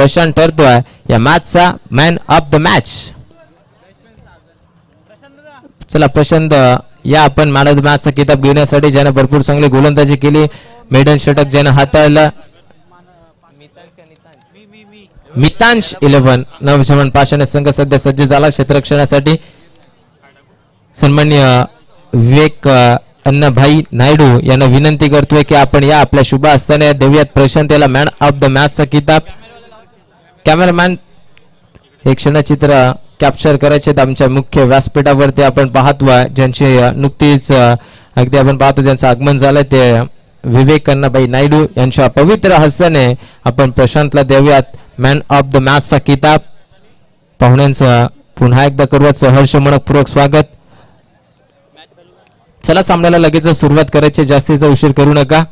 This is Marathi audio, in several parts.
प्रशांत ठरतोय या मॅचचा मॅन ऑफ द मॅच. चला प्रशांत या आपण मॅन ऑफ द मॅचचा किताब घेण्यासाठी ज्याने भरपूर चांगली गोलंदाजी केली, मेडन षटक ज्याने हाताळलं, मितांश 11 नवजवान पाषाण संघ सध्या सज्ज झाला क्षेत्ररक्षणासाठी. सन्माननीय विवेक अण्णाभाई नायडू यांना विनंती करतोय की आपण या आपल्या शुभ हस्ताने देऊयात प्रशांत याला मॅन ऑफ द मॅचचा किताब. कॅमेरामॅन हे क्षणचित्र कॅप्चर करायचे आमच्या मुख्य व्यासपीठावरती आपण पाहतोय, ज्यांचे नुकतीच अगदी आपण पाहतो ज्यांचं आगमन झालंय ते विवेक अण्णाभाई नायडू यांच्या पवित्र हस्ताने आपण प्रशांतला देऊयात मॅन ऑफ द मॅचचा किताब. पाहुण्यांचं पुन्हा एकदा करूयात सहर्ष मनपूर्वक स्वागत. चला सामन्याला लगेच सुरुवात करायची, जास्तीचा उशीर करू नका.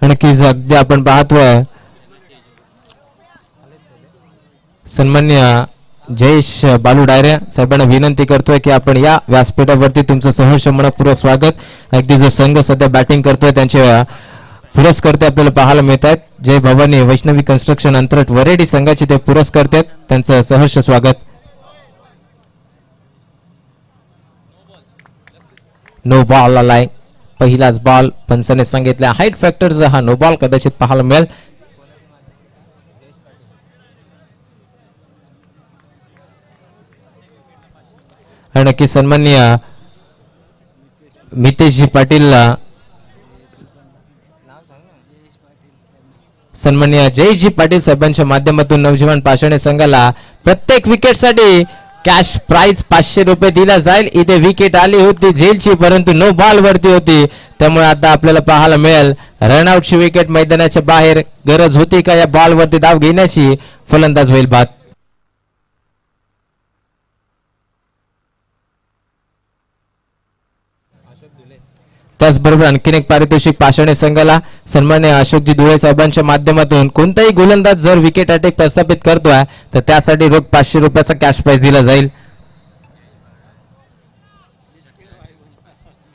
नक्कीच अगदी आपण पाहतोय सन्माननीय जयेश बालू डायरे साहेबांना विनंती करतोय की आपण या व्यासपीठावरती तुमचं सहर्ष मनपूर्वक स्वागत. अगदी जो संघ सध्या बॅटिंग करतोय त्यांचे पुरस्कर्ते आपल्याला पाहायला मिळत आहेत. जय भवानी वैष्णवी कन्स्ट्रक्शन अंतरट वरेडी संघाचे ते पुरस्कर्ते आहेत, त्यांचं सहर्ष स्वागत. नो बॉल आलाय, पहिलाच बॉल पंचाने सांगितल्या हाईट फॅक्टरचा हा नो बॉल कदाचित पाहायला मिळेल. आणि नक्की सन्माननीय मितेशजी पाटील सन्माननीय जयेशजी पाटील साहेबांच्या माध्यमातून नवजीवन पाषाणे संघाला प्रत्येक विकेटसाठी कॅश प्राइज 500 रुपये दिला जाईल. इथे विकेट आली होती झेलची परंतु नो बॉल वरती होती, त्यामुळे आता आपल्याला पाहायला मिळेल रनआउटची विकेट मैदानाच्या बाहेर. गरज होती का या बॉल वरती धाव घेण्याची, फलंदाज होईल बाद. त्याचबरोबर आणखीन एक पारितोषिक पाषाणे संघाला सन्माननीय अशोकजी धुळे साहेबांच्या माध्यमातून कोणताही गोलंदाज जर विकेट अटॅक प्रस्थापित करतोय तर त्यासाठी रोख 500 रुपयाचा कॅश प्राइज दिला जाईल.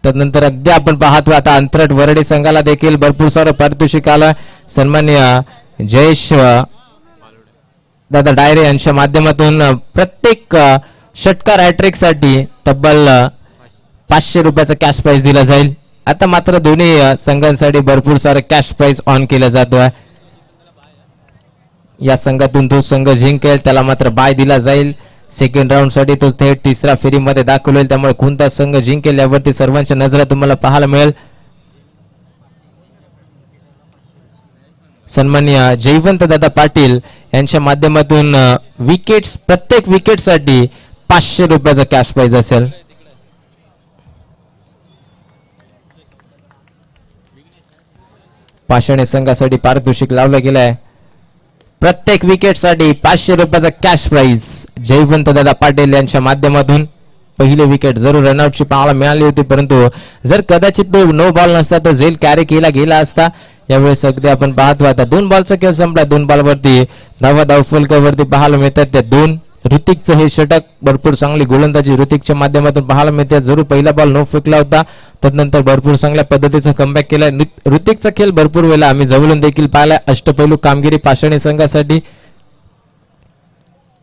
त्यानंतर अगदी आपण पाहतो आता अंतरट वरडी संघाला देखील भरपूर सारं पारितोषिक आलं. सन्माननीय जयेश दादा डायरे यांच्या माध्यमातून प्रत्येक षटकार हॅट्रिक साठी तब्बल 500 रुपयाचा कॅश प्राइज दिला जाईल. आता मात्र दोन्ही संघांसाठी भरपूर सारं कॅश प्राइज ऑन केलं जातोय. या संघातून जो संघ जिंकेल त्याला मात्र बाय दिला जाईल. सेकंड राऊंड साठी तो थेट तिसऱ्या फेरीमध्ये दाखल होईल, त्यामुळे कोणता संघ जिंकेल यावरती सर्वांच्या नजरा तुम्हाला पाहायला मिळेल. सन्माननीय जयवंत दादा पाटील यांच्या माध्यमातून विकेट्स प्रत्येक विकेटसाठी 500 रुपयाचा कॅश प्राइज असेल. पाषाणे संघासाठी पारितोषिक लावलं गेलंय. प्रत्येक विकेटसाठी 500 रुपयाचा कॅश प्राइज जयवंत दादा पाटील यांच्या माध्यमातून. पहिली विकेट जरूर रनआउटची पाहायला मिळाली होती, परंतु जर कदाचित तो नो बॉल नसता तर झेल कॅरी केला गेला असता. यावेळेस अगदी आपण पाहतो आता 2 बॉलचा खेळ संपला. 2 बॉलवरती धाव फलकावरती पाहायला मिळतात त्या 2. ऋतिकचं हे षटक भरपूर चांगली गोलंदाजी ऋतिकच्या माध्यमातून पाहायला मिळते. जरूर पहिला बॉल नो फेकला होता, त्यानंतर भरपूर चांगल्या पद्धतीचा कमबॅक केलाय. ऋतिकचा खेळ भरपूर वेळेला आम्ही जवळून देखील पाहिलाय. अष्टपैलू कामगिरी पाषाणे संघासाठी.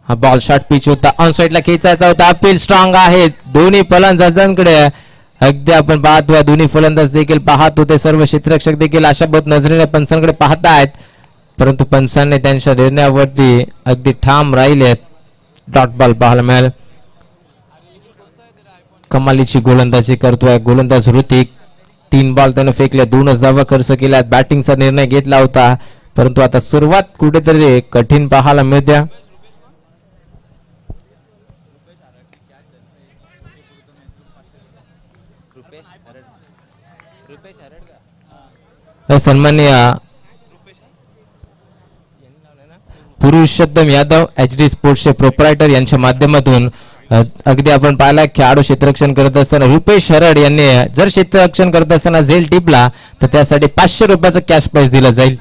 हा बॉल शॉर्ट पिच होता, ऑन साइडला खेचायचा होता. अपील स्ट्रॉंग आहे दोन्ही फलंदाजांकडे. अगदी आपण पाहतोय दोन्ही फलंदाज देखील पाहत होते, सर्व क्षेत्ररक्षक देखील आशाबद्ध नजरेने पंचांकडे पाहत आहेत, परंतु पंचांनी त्यांच्या निर्णयावरती अगदी ठाम राहिलेत. डॉट बॉल पाहायला मिळेल. कमालीची गोलंदाजी करतोय गोलंदाज ऋतिक. 3 बॉल त्याने फेकले, 2च धावा खर्च केल्या. बॅटिंगचा निर्णय घेतला होता, परंतु आता सुरुवात कुठेतरी कठीण पाहायला मिळते. सन्माननीय पुरुषोत्तम यादव HD स्पोर्ट्सचे प्रोप्रायटर यांच्या माध्यमातून अगदी आपण पाहिला खेळाडू क्षेत्ररक्षण करत असताना रुपेश हरड यांनी जर क्षेत्ररक्षण करत असताना झेल टिपला तर त्यासाठी 500 रुपयाचा कॅश प्राइज दिला जाईल.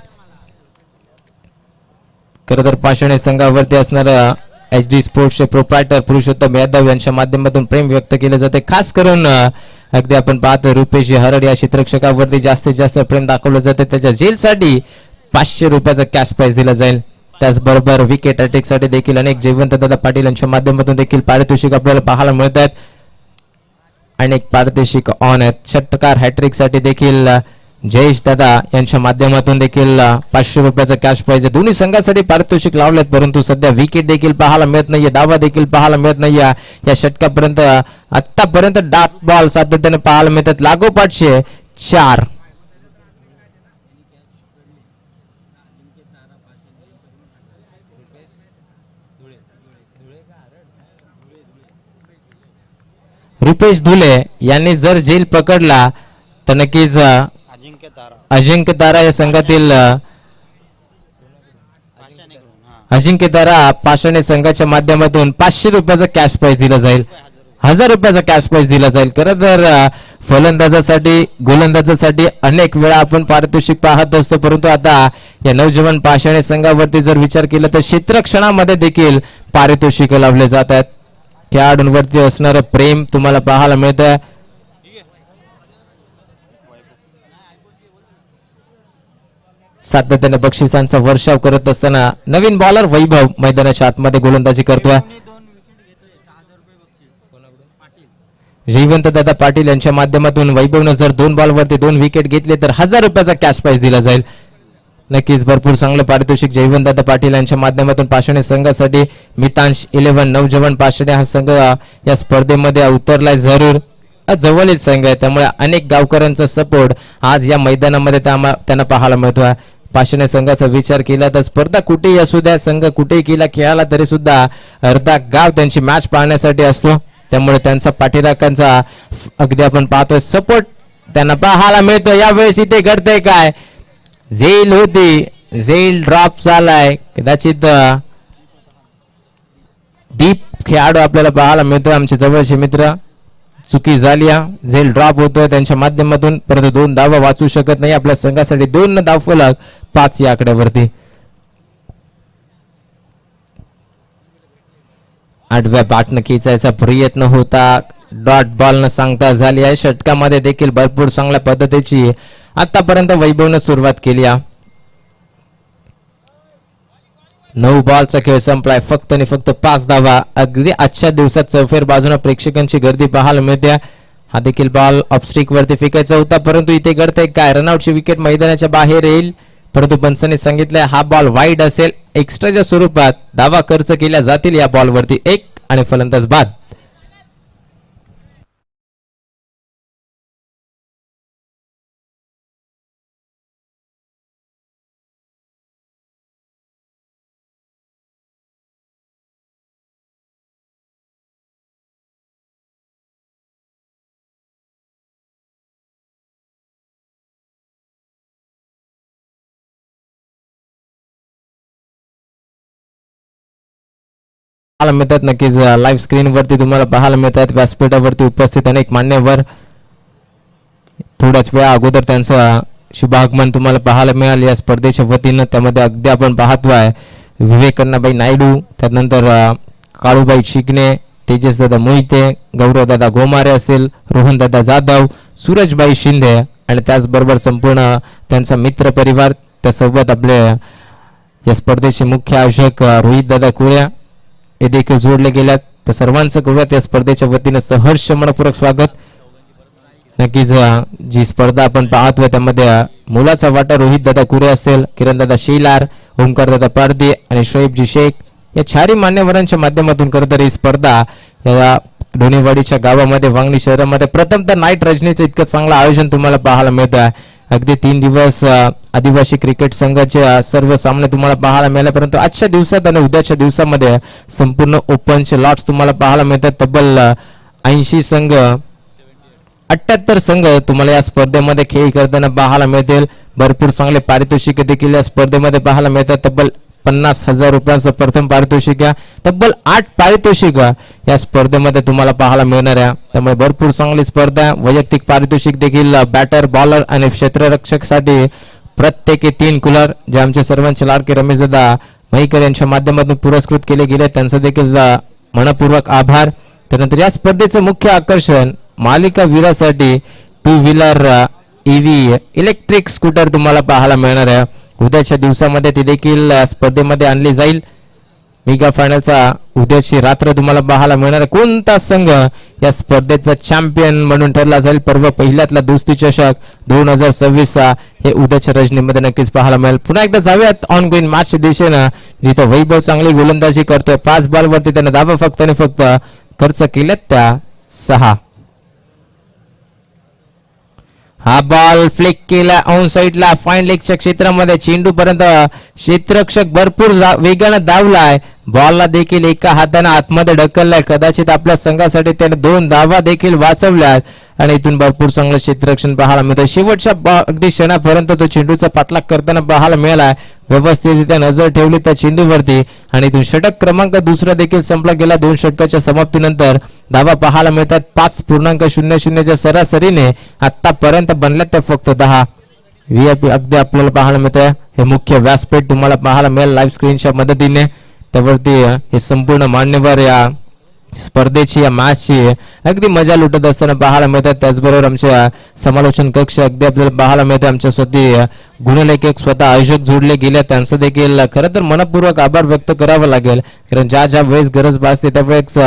खरं तर पाषाणे संघावरती असणारा HD स्पोर्ट्सचे प्रोप्रायटर पुरुषोत्तम यादव यांच्या माध्यमातून प्रेम व्यक्त केले जाते. खास करून अगदी आपण पाहतो रुपेश हरड या क्षेत्ररक्षकावरती जास्तीत जास्त प्रेम दाखवलं जाते. त्याच्या जेलसाठी 500 रुपयाचा कॅश प्राइज दिला जाईल. त्याचबरोबर विकेट अटॅक साठी देखील अनेक जयवंत दादा पाटील यांच्या माध्यमातून देखील पारितोषिक आपल्याला पाहायला मिळत आहेत. अनेक पारितोषिक ऑन आहेत. षटकार हॅट्रिक साठी देखील जयेश दादा यांच्या माध्यमातून देखील 500 रुपयाचा कॅश प्राइज आहे. दोन्ही संघासाठी पारितोषिक लावलेत परंतु सध्या विकेट देखील पाहायला मिळत नाहीये, दावा देखील पाहायला मिळत नाहीये. या षटकापर्यंत आतापर्यंत डार्क बॉल सातत्याने पाहायला मिळतात. लागोपाठचे 4 रुपेश धुले यांनी जर झेल पकडला तर नक्कीच अजिंक्य तारा या संघातील अजिंक्य तारा पाषाणे संघाच्या माध्यमातून 500 रुपयाचा कॅश प्राइज दिला जाईल. 1000 रुपयाचा कॅश प्राइज दिला जाईल. खरं तर फलंदाजासाठी गोलंदाजासाठी अनेक वेळा आपण पारितोषिक पाहत असतो परंतु आता या नवजवान पाषाणे संघावरती जर विचार केला तर क्षेत्ररक्षणामध्ये देखील पारितोषिक लावले जात आहेत. खेळाडूंवरती असणारं प्रेम तुम्हाला पाहायला मिळत आहे. सातत्याने बक्षिसांचा वर्षाव करत असताना नवीन बॉलर वैभव मैदानाच्या आतमध्ये गोलंदाजी करतोय. जयवंत दादा पाटील यांच्या माध्यमातून वैभवनं जर 2 बॉलवरती 2 विकेट घेतले तर 1000 रुपयाचा कॅश प्राइज दिला जाईल. नक्कीच भरपूर चांगलं पारितोषिक जयवंत दादा पाटील यांच्या माध्यमातून पाषाणे संघासाठी. मितांश 11 नवजवान पाषाणे हा संघ या स्पर्धेमध्ये उतरलाय. जरूर जवळील संघ आहे त्यामुळे अनेक गावकऱ्यांचा सपोर्ट आज या मैदानामध्ये त्यांना पाहायला मिळतोय. पाषाणे संघाचा विचार केला तर स्पर्धा कुठेही असू द्या, संघ कुठेही केला खेळाला तरी सुद्धा अर्धा गाव त्यांची मॅच पाहण्यासाठी असतो. त्यामुळे त्यांचा पाठीराखांचा अगदी आपण पाहतोय सपोर्ट त्यांना पाहायला मिळतो. यावेळेस इथे घडतंय काय, झेल होती, झेल ड्रॉप झालाय. कदाचित दीप खेळाडू आपल्याला पाहायला मिळतोय. आमचे जवळचे मित्र चुकी झाली, झेल ड्रॉप होतोय त्यांच्या माध्यमातून परंतु 2 धावा वाचू शकत नाही. आपल्या संघासाठी 2 धाव फलक 5 या आकड्यावरती. 8व्या बॅटनं खेचायचा प्रयत्न होता, डॉट बॉल न सांगता झाली आहे. षटकामध्ये देखील भरपूर चांगल्या पद्धतीची आतापर्यंत वैभवनं सुरुवात केली आहे. 9 बॉलचा खेळ संपलाय. फक्त आणि फक्त 5 धावा. अगदी आजच्या दिवसात चौफेर बाजूने प्रेक्षकांची गर्दी पाहायला मिळते. हा देखील बॉल ऑफस्ट्रिक वरती फेकायचा होता परंतु इथे घडतंय काय, रनआउटची विकेट मैदानाच्या बाहेर येईल परंतु पंचांनी सांगितलंय हा बॉल वाईड असेल. एक्स्ट्राच्या स्वरूपात धावा खर्च केल्या जातील या बॉलवरती. 1 आणि फलंदाज बाद. मिळतात नक्कीच लाईव्ह स्क्रीन वरती तुम्हाला पाहायला मिळतात. व्यासपीठावरती उपस्थित अनेक मान्यवर. थोड्याच वेळा अगोदर त्यांचं शुभागमन तुम्हाला पाहायला मिळाल या स्पर्धेच्या वतीनं. त्यामध्ये अगदी आपण पाहतोय विवेक अण्णाबाई नायडू, त्यानंतर काळूबाई चिकणे, तेजस दादा मोहिते, गौरव दादा गोमारे असतील, रोहन दादा जाधव, सूरजबाई शिंदे आणि त्याचबरोबर संपूर्ण त्यांचा मित्र परिवार. त्यासोबत आपले या स्पर्धेचे मुख्य आयोजक रोहित दादा कुऱ्या हे देखील जोडले गेल्यात. तर सर्वांचं करूयात या स्पर्धेच्या वतीनं सहर्ष मनपूर्वक स्वागत. नक्कीच जी स्पर्धा आपण पाहतोय त्यामध्ये मुलाचा वाटा रोहित दादा कुरे असेल, किरण दादा शेलार, ओमकार दादा पारदी आणि शोएबजी शेख या 4 मान्यवरांच्या माध्यमातून खरं तर ही स्पर्धा या ढोणेवाडीच्या गावामध्ये वांगणी शहरामध्ये प्रथमतः नाईट रजनीचं इतकं चांगलं आयोजन तुम्हाला पाहायला मिळतं आहे. अगदी 3 दिवस आदिवासी क्रिकेट संघाचे सर्व सामने तुम्हाला पाहायला मिळाले परंतु आजच्या दिवसात आणि उद्याच्या दिवसामध्ये संपूर्ण ओपनचे लॉट्स तुम्हाला पाहायला मिळतात. तब्बल 80 संघ 78 संघ तुम्हाला या स्पर्धेमध्ये खेळ करताना पाहायला मिळतील. भरपूर चांगले पारितोषिक देखील या स्पर्धेमध्ये पाहायला मिळतात. तब्बल 50,000 रुपयांचं प्रथम पारितोषिक, तब्बल 8 पारितोषिक या स्पर्धेमध्ये तुम्हाला पाहायला मिळणार आहे. त्यामुळे भरपूर चांगली स्पर्धा. वैयक्तिक पारितोषिक देखील बॅटर, बॉलर आणि क्षेत्ररक्षक साठी प्रत्येकी 3 कूलर जे आमचे सर्वांचे लाडके रमेशदादा महीकर यांच्या माध्यमातून पुरस्कृत केले गेले, त्यांचं देखील मनपूर्वक आभार. त्यानंतर या स्पर्धेचं मुख्य आकर्षण मालिका वीरासाठी 2 व्हीलर ईव्ही इलेक्ट्रिक स्कूटर तुम्हाला पाहायला मिळणार आहे. उद्याच्या दिवसामध्ये ती देखील स्पर्धेमध्ये आणली जाईल. मेगा फायनलचा उद्याची रात्र तुम्हाला पाहायला मिळणार आहे. कोणता संघ या स्पर्धेचा चॅम्पियन म्हणून ठरला जाईल, पर्व पहिल्यातला दोस्ती चषक 2026 हे उद्याच्या रजनीमध्ये नक्कीच पाहायला मिळेल. पुन्हा एकदा जाऊयात ऑन गोईंग मॅचच्या दिशेनं, जिथं वैभव चांगली गोलंदाजी करतोय. 5 बॉलवरती त्याने धावा फक्त आणि फक्त खर्च केल्यात त्या 6. हा बॉल फ्लिक केला ऑन साइडला फाईन लेगच्या क्षेत्रामध्ये. चेंडू पर्यंत क्षेत्ररक्षक भरपूर वेगानं धावलाय. बॉलला देखील एका हाताने आतमध्ये ढकललाय. कदाचित आपल्या संघासाठी त्याने 2 धावा देखील वाचवल्यात आणि इथून भरपूर चांगलं क्षेत्ररक्षण पाहायला मिळतं. शेवटच्या अगदी क्षणापर्यंत तो चेंडूचा पाठलाग करताना पाहायला मिळालाय. व्यवस्थितरित्या नजर ठेवली त्या चेंडूवरती आणि इथून षटक क्रमांक दुसरा देखील संपला गेला. 2 षटकाच्या समाप्तीनंतर धावा पाहायला मिळतात 5.00च्या सरासरीने. आतापर्यंत बनल्यात त्या फक्त 10. व्हीआयपी अगदी आपल्याला पाहायला मिळतंय. हे मुख्य व्यासपीठ तुम्हाला पाहायला मिळेल लाईव्ह स्क्रीनच्या मदतीने. त्यावरती हे संपूर्ण मान्यवर या स्पर्धेची, या मॅचची अगदी मजा लुटत असताना पाहायला मिळतात. त्याचबरोबर आमच्या समालोचन कक्ष अगदी आपल्याला पाहायला मिळते. आमच्या स्वतः गुणलेखक स्वतः आयोजक जोडले गेले, त्यांचं देखील खरं तर मनपूर्वक आभार व्यक्त करावा लागेल. कारण ज्या वेळेस गरज भासते त्यावेळेस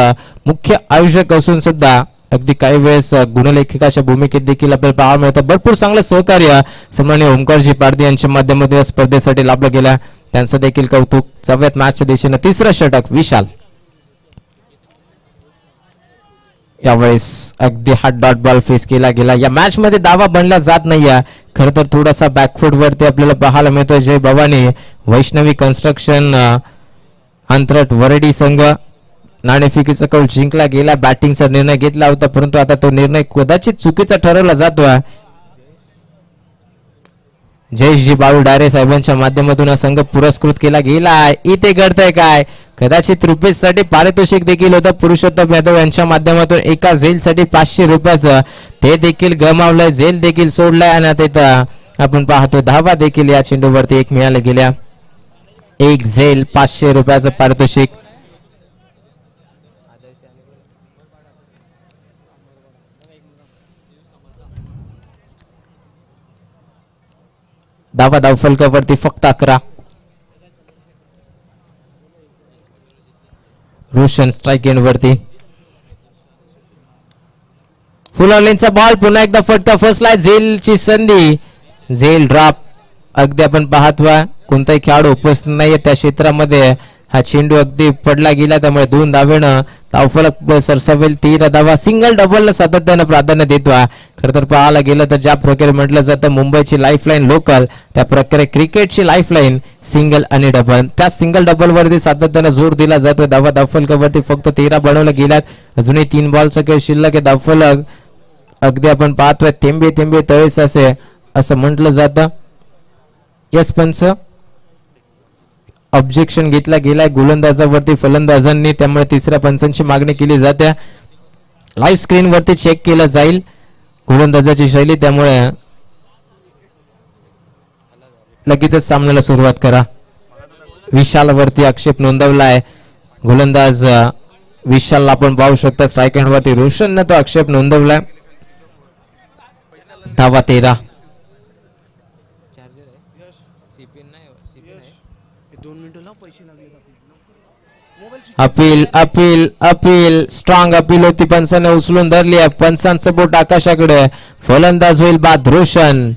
मुख्य आयोजक असून सुद्धा अगदी काही वेळेस गुणलेखकाच्या भूमिकेत देखील आपल्याला पाहायला मिळतं. भरपूर चांगलं सहकार्य सन्माननीय ओमकारजी पारधी यांच्या माध्यमातून या स्पर्धेसाठी लाभलं गेलं, त्यांचं देखील कौतुक. सव्यात मॅचच्या दिशेनं 3रं षटक विशाल. यावेळेस अगदी हा डॉट बॉल फेस केला गेला. या मॅच मध्ये दावा बनला जात नाहीये. खरं तर थोडासा बॅकफूट वरती आपल्याला पाहायला मिळतोय. जय भवानी वैष्णवी कन्स्ट्रक्शन अंतरट वरडी संघ नाणेफेकीचा कौल जिंकला गेला. बॅटिंगचा निर्णय घेतला होता, परंतु आता तो निर्णय कदाचित चुकीचा ठरवला जातोय. जयजी बाळू डायरे साहेबांच्या माध्यमातून हा संघ पुरस्कृत केला गेला. इथे घडतंय काय, कदाचित रुपीजसाठी पारितोषिक देखील होतं. पुरुषोत्तम यादव यांच्या माध्यमातून एका झेलसाठी 500 रुपयाचं ते देखील गमावलंय. झेल देखील सोडलाय आणि आता आपण पाहतो धावा देखील या चेंडूवरती 1 मिळाल्या गेल्या. 1 झेल 500 रुपयाचं पारितोषिक. धावा धावफलकावरती फक्त 11. रोशन स्ट्राइक एंड वरती. फुल ऑनलाईनचा बॉल पुन्हा एकदा फटका फसलाय. झेलची संधी, झेल ड्रॉप. अगदी आपण पाहतोय कोणताही खेळाडू उपस्थित नाहीये त्या क्षेत्रामध्ये. हा चेंडू अगदी पडला गेला, त्यामुळे 2 धावेनं धावफलक सरसावेल. 13 धावा. सिंगल डबलला सातत्यानं प्राधान्य देतो. खरं तर पाहायला गेलं तर ज्या प्रकारे म्हटलं जातं मुंबईची लाईफलाईन लोकल, त्या प्रकारे क्रिकेटची लाईफलाईन सिंगल आणि डबल. त्या सिंगल डबल वरती सातत्यानं जोर दिला जातो. धावा धावफलकावरती फक्त 13 बनवल्या गेल्यात. अजूनही 3 बॉलचा खेळ शिल्लक आहे. धावफलक अगदी आपण पाहतोय थेंबे थेंबे तळेस असे असं म्हटलं जातं. यस पंच ऑब्जेक्शन घेतला गेलाय गोलंदाजावरती फलंदाजांनी, त्यामुळे 3ऱ्या पंचांची मागणी केली जाते. लाईव्ह स्क्रीन वरती चेक केलं जाईल गोलंदाजाची शैली, त्यामुळे लगेचच सामन्याला सुरुवात करा. विशाल वरती आक्षेप नोंदवलाय. गोलंदाज विशालला आपण पाहू शकता स्ट्राइक एंड वरती रोशनने तो आक्षेप नोंदवलाय. धावा 13. Appeal appeal appeal strong appeal होती, पंचाने उचलून धरली आहे. पंचांचं बोट आकाशाकडे. फलंदाज होईल बाद रोशन.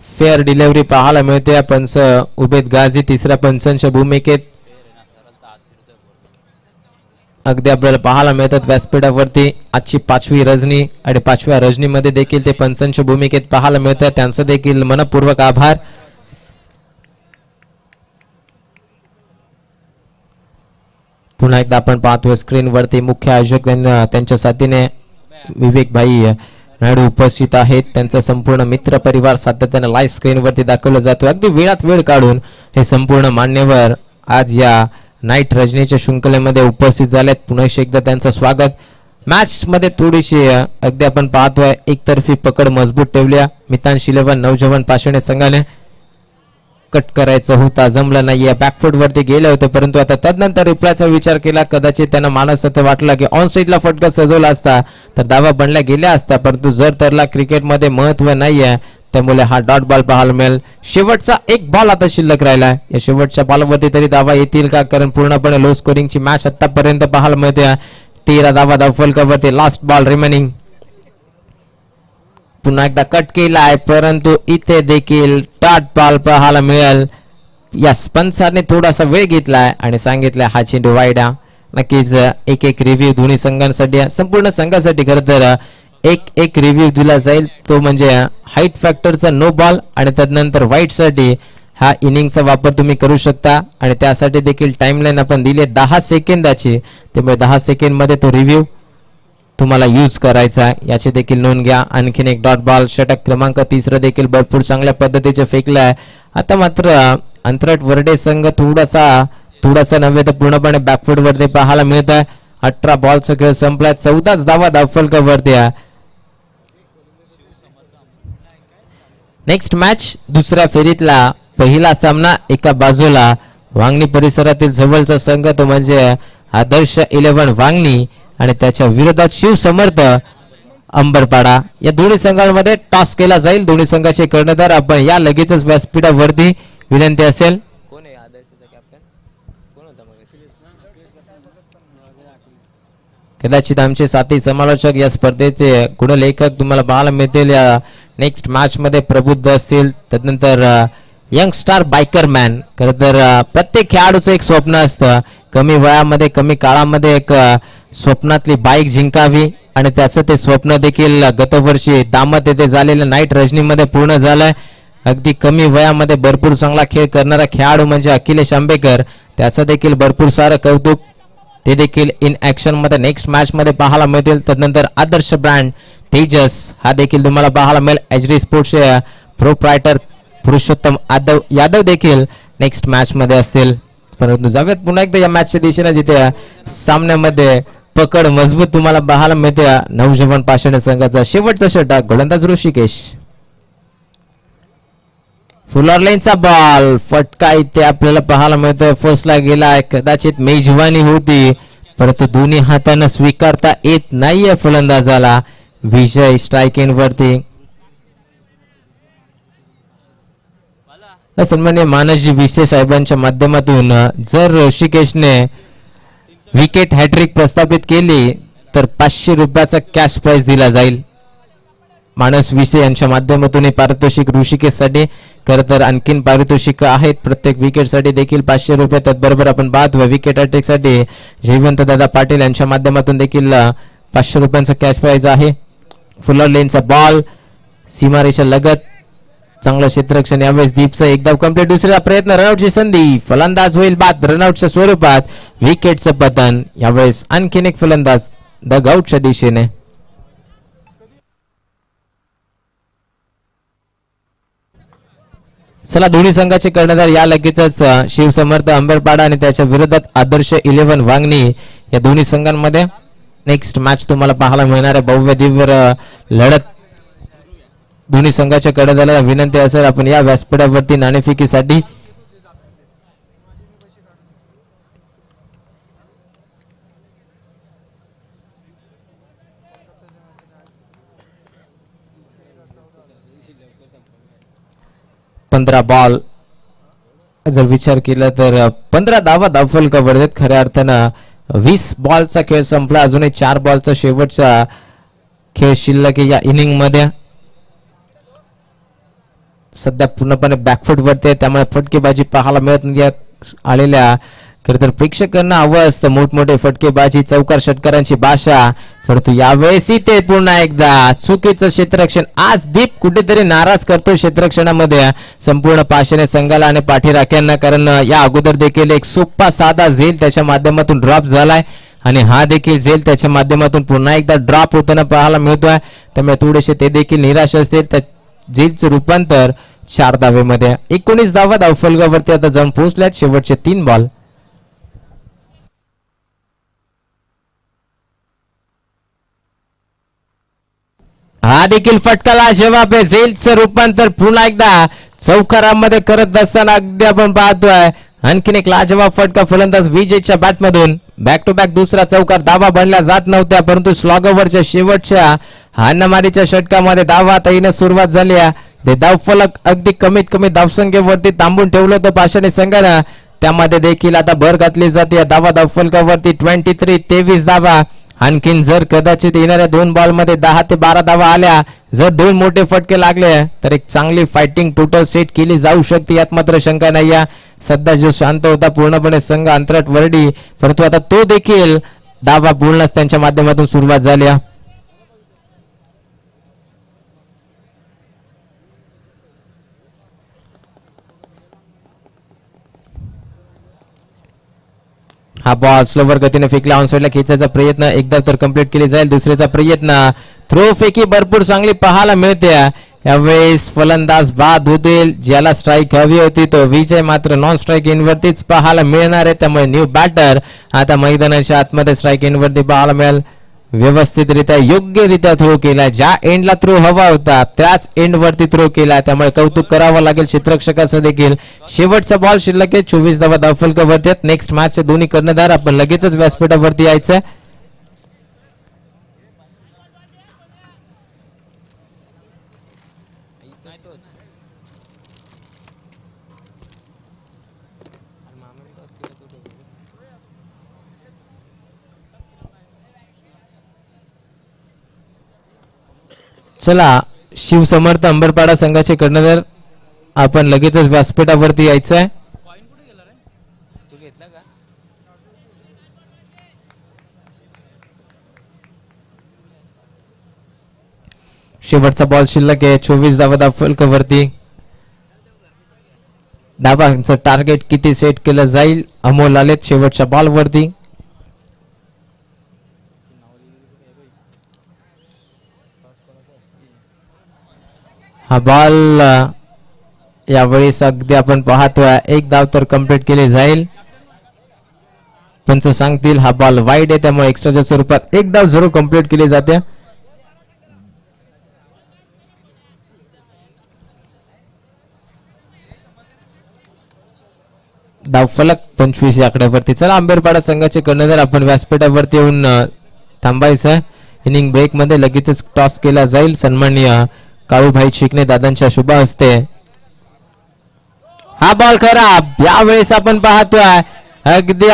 फेअर डिलिव्हरी पाहायला मिळते. पंच उबेद गाझी 3ऱ्या पंचांच्या भूमिकेत अगदी आपल्याला पाहायला मिळतात व्यासपीठावरती. आजची 5वी रजनी आणि 5व्या रजनीमध्ये देखील ते पंचांच्या भूमिकेत पाहायला मिळतात. त्यांचं देखील मनपूर्वक आभार. पुन्हा एकदा आपण पाहतोय स्क्रीनवरती मुख्य आयोजक त्यांच्या साथीने विवेक भाई नायडू उपस्थित आहेत. त्यांचा संपूर्ण मित्र परिवार सातत्याने लाईव्ह स्क्रीनवरती दाखवला जातो. अगदी वेळात वेळ काढून हे संपूर्ण मान्यवर आज या नाईट रजनीच्या शृंखलेमध्ये उपस्थित झालेत. पुन्हा एकदा त्यांचं स्वागत. मॅच मध्ये थोडीशी अगदी आपण पाहतोय एकतर्फी पकड मजबूत ठेवल्या मितांश 11 नवजवान पाषाणे संघाने. कट करायचं होता, जमलं नाहीये, बॅकफूट वरती गेले होते, परंतु आता तदनंतर रिप्लायचा विचार केला. कदाचित त्यांना मानस असं वाटलं की ऑन साईडला फटका सजवला असता तर दावा बनला गेला असता, परंतु जर तरला क्रिकेटमध्ये महत्व नाहीये त्यामुळे हा डॉट बॉल पाहायला मिळेल. शेवटचा एक बॉल आता शिल्लक राहिला. या शेवटच्या बॉलवरती तरी दावा येतील का, कारण पूर्णपणे लो स्कोरिंगची मॅच आतापर्यंत पाहायला मिळते. 13 धावा धावफलकावरती लास्ट बॉल रिमेनिंग. पुन्हा एकदा कट केलाय, परंतु इथे देखील डॉट बॉल पाहायला मिळेल. या स्पन्सरने थोडासा वेळ घेतलाय आणि सांगितलं हा चेंडू वाईड. नक्कीच एक एक रिव्ह्यू दोन्ही संघांसाठी संपूर्ण संघासाठी खरं तर एक रिव्ह्यू दिला जाईल. तो म्हणजे हाईट फॅक्टरचा नो बॉल आणि त्यानंतर वाईट साठी हा इनिंगचा वापर तुम्ही करू शकता आणि त्यासाठी देखील टाइमलाईन आपण दिली 10 सेकंदाची. त्यामुळे 10 सेकंड मध्ये तो रिव्ह्यू तुम्हाला यूज करायचा, याची देखील नोंद घ्या. आणखीन एक डॉट बॉल. षटक क्रमांक 3 देखील भरपूर चांगल्या पद्धतीचे फेकलाय. आता मात्र अंतरट वर्डे संघ थोडासा नव्हे तर पूर्णपणे बॅकफूट वरती पाहायला मिळत आहे. 18 बॉलचा खेळ संपलाय. 14 धावा धावफलकावरती आहे. नेक्स्ट मॅच दुसऱ्या फेरीतला पहिला सामना. एका बाजूला वांगणी परिसरातील जवळचा संघ तो म्हणजे आदर्श 11 वांगणी आणि त्याच्या विरोधात शिवसमर्थ अंबरपाडा. या दोन्ही संघांमध्ये टॉस केला जाईल. दोन्ही संघाचे कर्णधार आपण या लगेचच व्यासपीठावरती विनंती असेल. कदाचित आमचे साथी समालोचक या स्पर्धेचे गुणलेखक तुम्हाला पाहायला मिळतील. या नेक्स्ट मॅच मध्ये प्रबुद्ध असतील. त्यानंतर यंग स्टार बायकर मॅन. खरं तर प्रत्येक खेळाडूचं एक स्वप्न असतं कमी वयामध्ये कमी काळामध्ये एक स्वप्नातली बाईक जिंकावी आणि त्याचं ते स्वप्न देखील गतवर्षी दामत येथे झालेल्या नाईट रजनीमध्ये पूर्ण झालंय. अगदी कमी वयामध्ये भरपूर चांगला खेळ करणारा खेळाडू म्हणजे अखिलेश आंबेकर. त्याचं देखील भरपूर सारं कौतुक. ते देखील इन ऍक्शन मध्ये नेक्स्ट मॅच मध्ये पाहायला मिळतील. त्यानंतर आदर्श ब्रँड तेजस हा देखील तुम्हाला पाहायला मिळेल. एचडी स्पोर्ट्सचे प्रोप्रायटर पुरुषोत्तम यादव देखील नेक्स्ट मॅच मध्ये असतील. परंतु जाऊयात पुन्हा एकदा या मॅचच्या दिशेने, जिथे सामन्यामध्ये पकड मजबूत तुम्हाला पाहायला मिळते. नवजवान पाषाणे संघाचा शेवटचा षटक. गोलंदाज ऋषिकेश. फुलर लाईनचा बॉल. फटका इथे आपल्याला पाहायला मिळतोय. फर्स्टला गेलाय. कदाचित मेजवानी होती, परंतु दोन्ही हाताने स्वीकारता येत नाहीये फलंदाजाला. विजय स्ट्राईक इन वरती. सन्मान्य मानसजी विसे साहेबांच्या माध्यमातून जर ऋषिकेशने विकेट हॅट्रिक प्रस्थापित केली तर 500 रुपयाचा कॅश प्राइज दिला जाईल. मानस विसे यांच्या माध्यमातून हे पारितोषिक ऋषिकेशसाठी. खरं तर आणखीन पारितोषिक आहेत प्रत्येक विकेटसाठी देखील 500 रुपये. त्याचबरोबर आपण पाहतो विकेट हॅट्रिकसाठी जयवंत दादा पाटील यांच्या माध्यमातून देखील 500 रुपयांचा कॅश प्राइज आहे. फुलर लेनचा बॉल सीमारेषा लगत. चांगलं क्षेत्ररक्षण यावेळेस दीपचं एक धाव कंप्लीट. दुसरा प्रयत्न रनआउटची संधी. फलंदाज होईल बाद रनआउटच्या स्वरूपात. विकेटचं पतन. यावेळेस आणखीन एक फलंदाज डगआउटच्या दिशेने. चला दोन्ही संघाचे कर्णधार या लगेचच शिवसमर्थ अंबरपाडा आणि त्याच्या विरोधात आदर्श 11 वांगणी. या दोन्ही संघांमध्ये नेक्स्ट मॅच तुम्हाला पाहायला मिळणार आहे. भव्य दिव्य लढत. दोन्ही संघाच्या कर्णधाराला विनंती असेल आपण या व्यासपीठावरती नाणेफेकीसाठी बॉल जर विचार केला तर 15 धावा धावफलकावर आहेत. खऱ्या अर्थानं 20 बॉलचा खेळ संपला. अजूनही 4 बॉलचा शेवटचा खेळ शिल्लक या इनिंग मध्ये. सध्या पूर्णपणे बॅकफूट वरती, त्यामुळे फटकेबाजी पाहायला मिळत नाही. आलेल्या खरं तर प्रेक्षकांना हवं असतं मोठमोठे फटकेबाजी चौकार षटकारांची भाषा, परंतु यावेळेस इथे पुन्हा एकदा चुकीचं क्षेत्ररक्षण. आज दीप कुठेतरी नाराज करतो क्षेत्ररक्षणामध्ये संपूर्ण पाषाणे संघाला आणि पाठीराख्यांना, कारण या अगोदर देखील एक सोपा साधा झेल त्याच्या माध्यमातून ड्रॉप झालाय आणि हा देखील झेल त्याच्या माध्यमातून पुन्हा एकदा ड्रॉप होताना पाहायला मिळतोय. त्यामुळे थोडेसे ते देखील निराश असतील. त्या झेलचं रूपांतर 4 धावेमध्ये. 19 धावा धावफलकावरती आता जाऊन पोहोचल्यात. शेवटचे 3 बॉल. हा देखील फटकाला जवाब आहे. झेलचं रूपांतर पुन्हा एकदा चौकारामध्ये करत असताना अगदी आपण पाहतोय. आणखीन एक लाजवाब फटका फलंदाज विजयच्या बॅटमधून. बॅक टू बॅक दुसरा चौकार. धावा बनल्या जात नव्हत्या, परंतु स्लॉगवरच्या शेवटच्या हाणामारीच्या षटकामध्ये धावा आता येण्यास सुरुवात झाली आहे. ते धावफलक अगदी कमीत कमी धावसंख्येवरती थांबून ठेवलं होतं पाषाणी संघानं. त्यामध्ये देखील आता भर घातली जाते. धावा धावफलकावरती 23 धावा. आणखीन जर कदाचित येणाऱ्या 2 बॉलमध्ये 10 ते 12 धावा आल्या, जर 2 मोठे फटके लागले तर एक चांगली फायटिंग टोटल सेट केली जाऊ शकते. यात मात्र शंका नाही. सध्या जो शांत होता पूर्णपणे संघ अंतराट वरडी, परंतु आता तो देखील धावा बोलण्यास त्यांच्या माध्यमातून सुरुवात झाली. हा बॉल स्लोवर गतीने फेकला. ऑनसाइडला खेचायचा प्रयत्न एकदा तर कंप्लीट केली जाईल. दुसऱ्याचा प्रयत्न थ्रो फेकी भरपूर चांगली पाहायला मिळते. यावेळेस फलंदाज बाद होतील. ज्याला स्ट्राईक हवी होती तो विजय मात्र नॉन स्ट्राईक इनवरतीच पाहायला मिळणार आहे. त्यामुळे न्यू बॅटर आता मैदानाच्या आतमध्ये स्ट्राईक इनवरती पाहायला मिळेल. व्यवस्थितरित्या योग्यरित्या थ्रो केला. ज्या एंडला थ्रो हवा होता त्याच एंड वरती थ्रो केला. त्यामुळे कौतुक करावं लागेल क्षेत्ररक्षकाचं देखील. शेवटचा बॉल शिल्लक आहे. 24 धावा धावफलकावरती. नेक्स्ट मॅचचे दोन्ही कर्णधार आपण लगेचच व्यासपीठावरती यायचं. चला, शिवसमर्थ अंबरपाडा संघाचे कर्णधार आपण लगेचच व्यासपीठावरती यायचं आहे. शेवटचा बॉल शिल्लक आहे. 24 धावा धावफलकावरती. धावांचं टार्गेट किती सेट केलं जाईल अमोल आलेत शेवटच्या बॉल वरती. हा बॉल यावेळेस अगदी आपण पाहतोय 1 धाव तर कंप्लीट केली जाईल. पंच सांगतील हा बॉल वाईड आहे, त्यामुळे एक्स्ट्राच्या स्वरूपात 1 धाव जरूर कंप्लीट केली जाते. धाव फलक 25 या आकड्यावरती. चला, आंबेरपाडा संघाचे कर्णधार आपण व्यासपीठावरती येऊन थांबायचं. इनिंग ब्रेक मध्ये लगेचच टॉस केला जाईल. सन्माननीय काळूभाई शिकणे दादांच्या शुभ हस्ते. हा बॉल खराब. यावेळेस आपण पाहतोय अगदी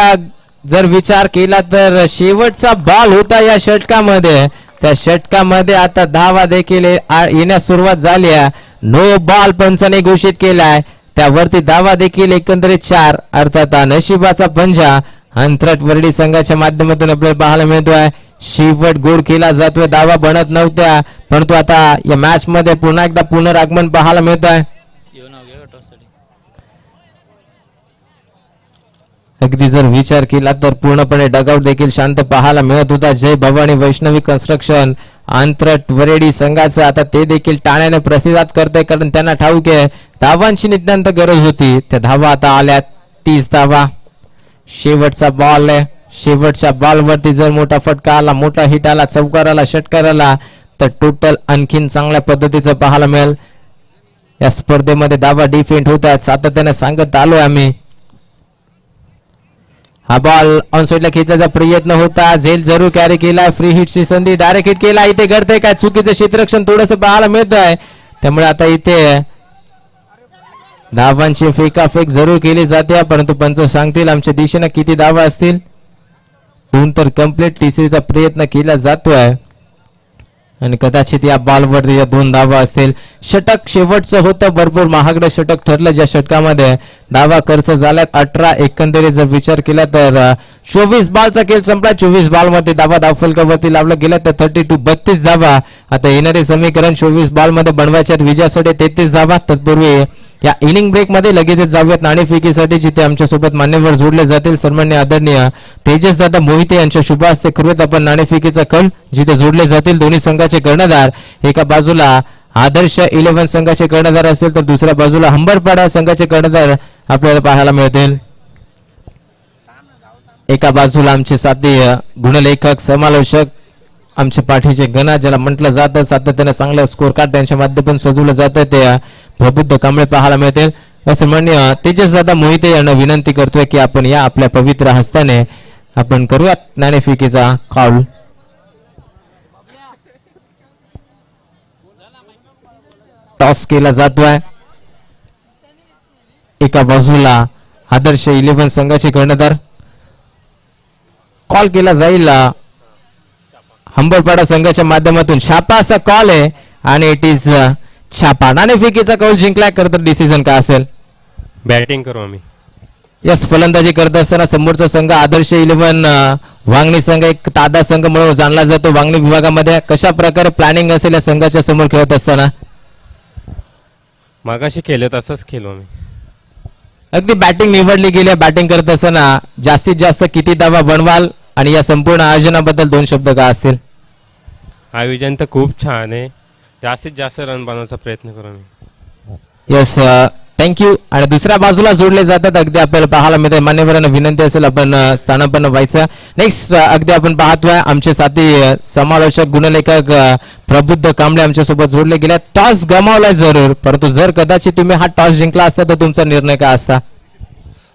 जर विचार केला तर शेवटचा बॉल होता या षटकामध्ये. त्या षटकामध्ये आता धावा देखील येण्यास सुरुवात झाली आहे. नो बॉल पंचाने घोषित केलाय. त्यावरती धावा देखील एकंदरीत 4. अर्थात नशिबाचा पंजा अंतराट वरडी संघाच्या माध्यमातून आपल्याला पाहायला मिळतोय. शेवट गोड केला जातोय. धावा बनत नव्हत्या, परंतु आता या मॅच मध्ये पुन्हा एकदा पुनरागमन पाहायला मिळत आहे. अगदी जर विचार केला तर पूर्णपणे डगआउट देखील शांत पाहायला मिळत होता. जय भवानी वैष्णवी कन्स्ट्रक्शन अंतरट वरेडी संघाचं आता ते देखील टाळ्याने प्रतिसाद करते, कारण त्यांना ठाऊक आहे धावांची नितांत गरज होती. त्या धावा आता आल्या 30 धावा. शेवटचा बॉल आहे. शेवटच्या बॉल वरती जर मोठा फटका आला, मोठा हिट आला, चौकाराला षटकाराला, तर टोटल आणखीन चांगल्या पद्धतीचं पाहायला मिळेल. या स्पर्धेमध्ये धावा डिफेंड होत आहेत, सातत्याने सांगत आलोय आम्ही. हा बॉल ऑनसाइडला खेचायचा प्रयत्न होता. झेल जरूर कॅरी केला. फ्री हिटची संधी डायरेक्ट हिट केला. इथे घडतंय काय चुकीचं क्षेत्ररक्षण थोडंसं पाहायला मिळत आहे. त्यामुळे आता इथे धावांची फेकाफेक जरूर केली जाते, परंतु पंच सांगतील आमच्या दिशेने किती धावा असतील. 2 तर कंप्लीट. तिसरीचा प्रयत्न केला जातोय. आणि कदाचित या बॉलवर या 2 धावा असतील. षटक शेवटचं होतं, भरपूर महागडं षटक ठरलं, ज्या षटकामध्ये धावा खर्च झाल्यात 18 एकंदरीत जर विचार केला तर 24 बॉलचा खेळ संपला. 24 बॉलमध्ये धावा धावफलकावरती लावलं गेलं तर 32 धावा. आता येणारे समीकरण 24 बॉलमध्ये बनवायच्यात विजयासाठी 33 धावा. तत्पूर्वी या इनिंग ब्रेक मध्ये लगेच जाऊयात नाणेफेकीसाठी, जिथे आमच्यासोबत मान्यवर जोडले जातील. सन्माननीय आदरणीय तेजस दादा मोहिते यांच्या शुभ हस्ते करूयात आपण नाणेफेकीचा कल, जिथे जोडले जातील दोन्ही संघाचे कर्णधार. एका बाजूला आदर्श 11 संघाचे कर्णधार असेल तर दुसऱ्या बाजूला हंबरपाडा संघाचे कर्णधार आपल्याला पाहायला मिळतील. एका बाजूला आमचे साथी गुणलेखक समालोचक, आमचे पाठीचे गणा ज्याला म्हटलं जातं, सातत्याने चांगलं स्कोर कार्ड त्यांच्या माध्यमातून सजवलं जातं, ते प्रबुद्ध कांबळे पाहायला मिळतील. असं मान्य तेजस दादा मोहिते यांना विनंती करतोय की आपण या आपल्या पवित्र हस्ताने आपण करूयात नाणेफेकीचा कॉल. टॉस केला जातोय. एका बाजूला आदर्श 11 संघाचे कर्णधार, कॉल केला जाईल हंबरपाडा संघाच्या माध्यमातून. छापा असा कॉल आहे आणि इट इज छापा. नाणेफेकीचा कौल जिंकलाय. खरं तर डिसिजन काय असेल? बॅटिंग करू आम्ही. यस, फलंदाजी करत असताना समोरचा संघ आदर्श 11 वांगणी संघ एक तादा संघ म्हणून जाणला जातो. वांगणी विभागामध्ये कशा प्रकारे प्लॅनिंग असेल या संघाच्या समोर खेळत असताना? मागाशी खेळलो तसंच खेळलो आम्ही. अगदी बॅटिंग निवडली गेली. बॅटिंग करत असताना जास्तीत जास्त किती धावा बनवाल आणि या संपूर्ण आयोजनाबद्दल 2 शब्द काय असतील? आयोजन तर खूप छान आहे. जास्तीत जास्त रन बनवण्याचा प्रयत्न करू आम्ही. Yes, thank you. आणि दुसऱ्या बाजूला जोडले जातात. अगदी आपल्याला पाहायला मिळते. मान्यवरांना विनंती असेल आपण स्थानापन्न व्हायचं. नेक्स्ट अगदी आपण पाहतोय आमचे साथी समालोचक गुणलेखक प्रबुद्ध कांबळे आमच्यासोबत जोडले गेले. टॉस गमावलाय जरूर, परंतु जर कदाचित तुम्ही हा टॉस जिंकला असता तर तुमचा निर्णय काय असता?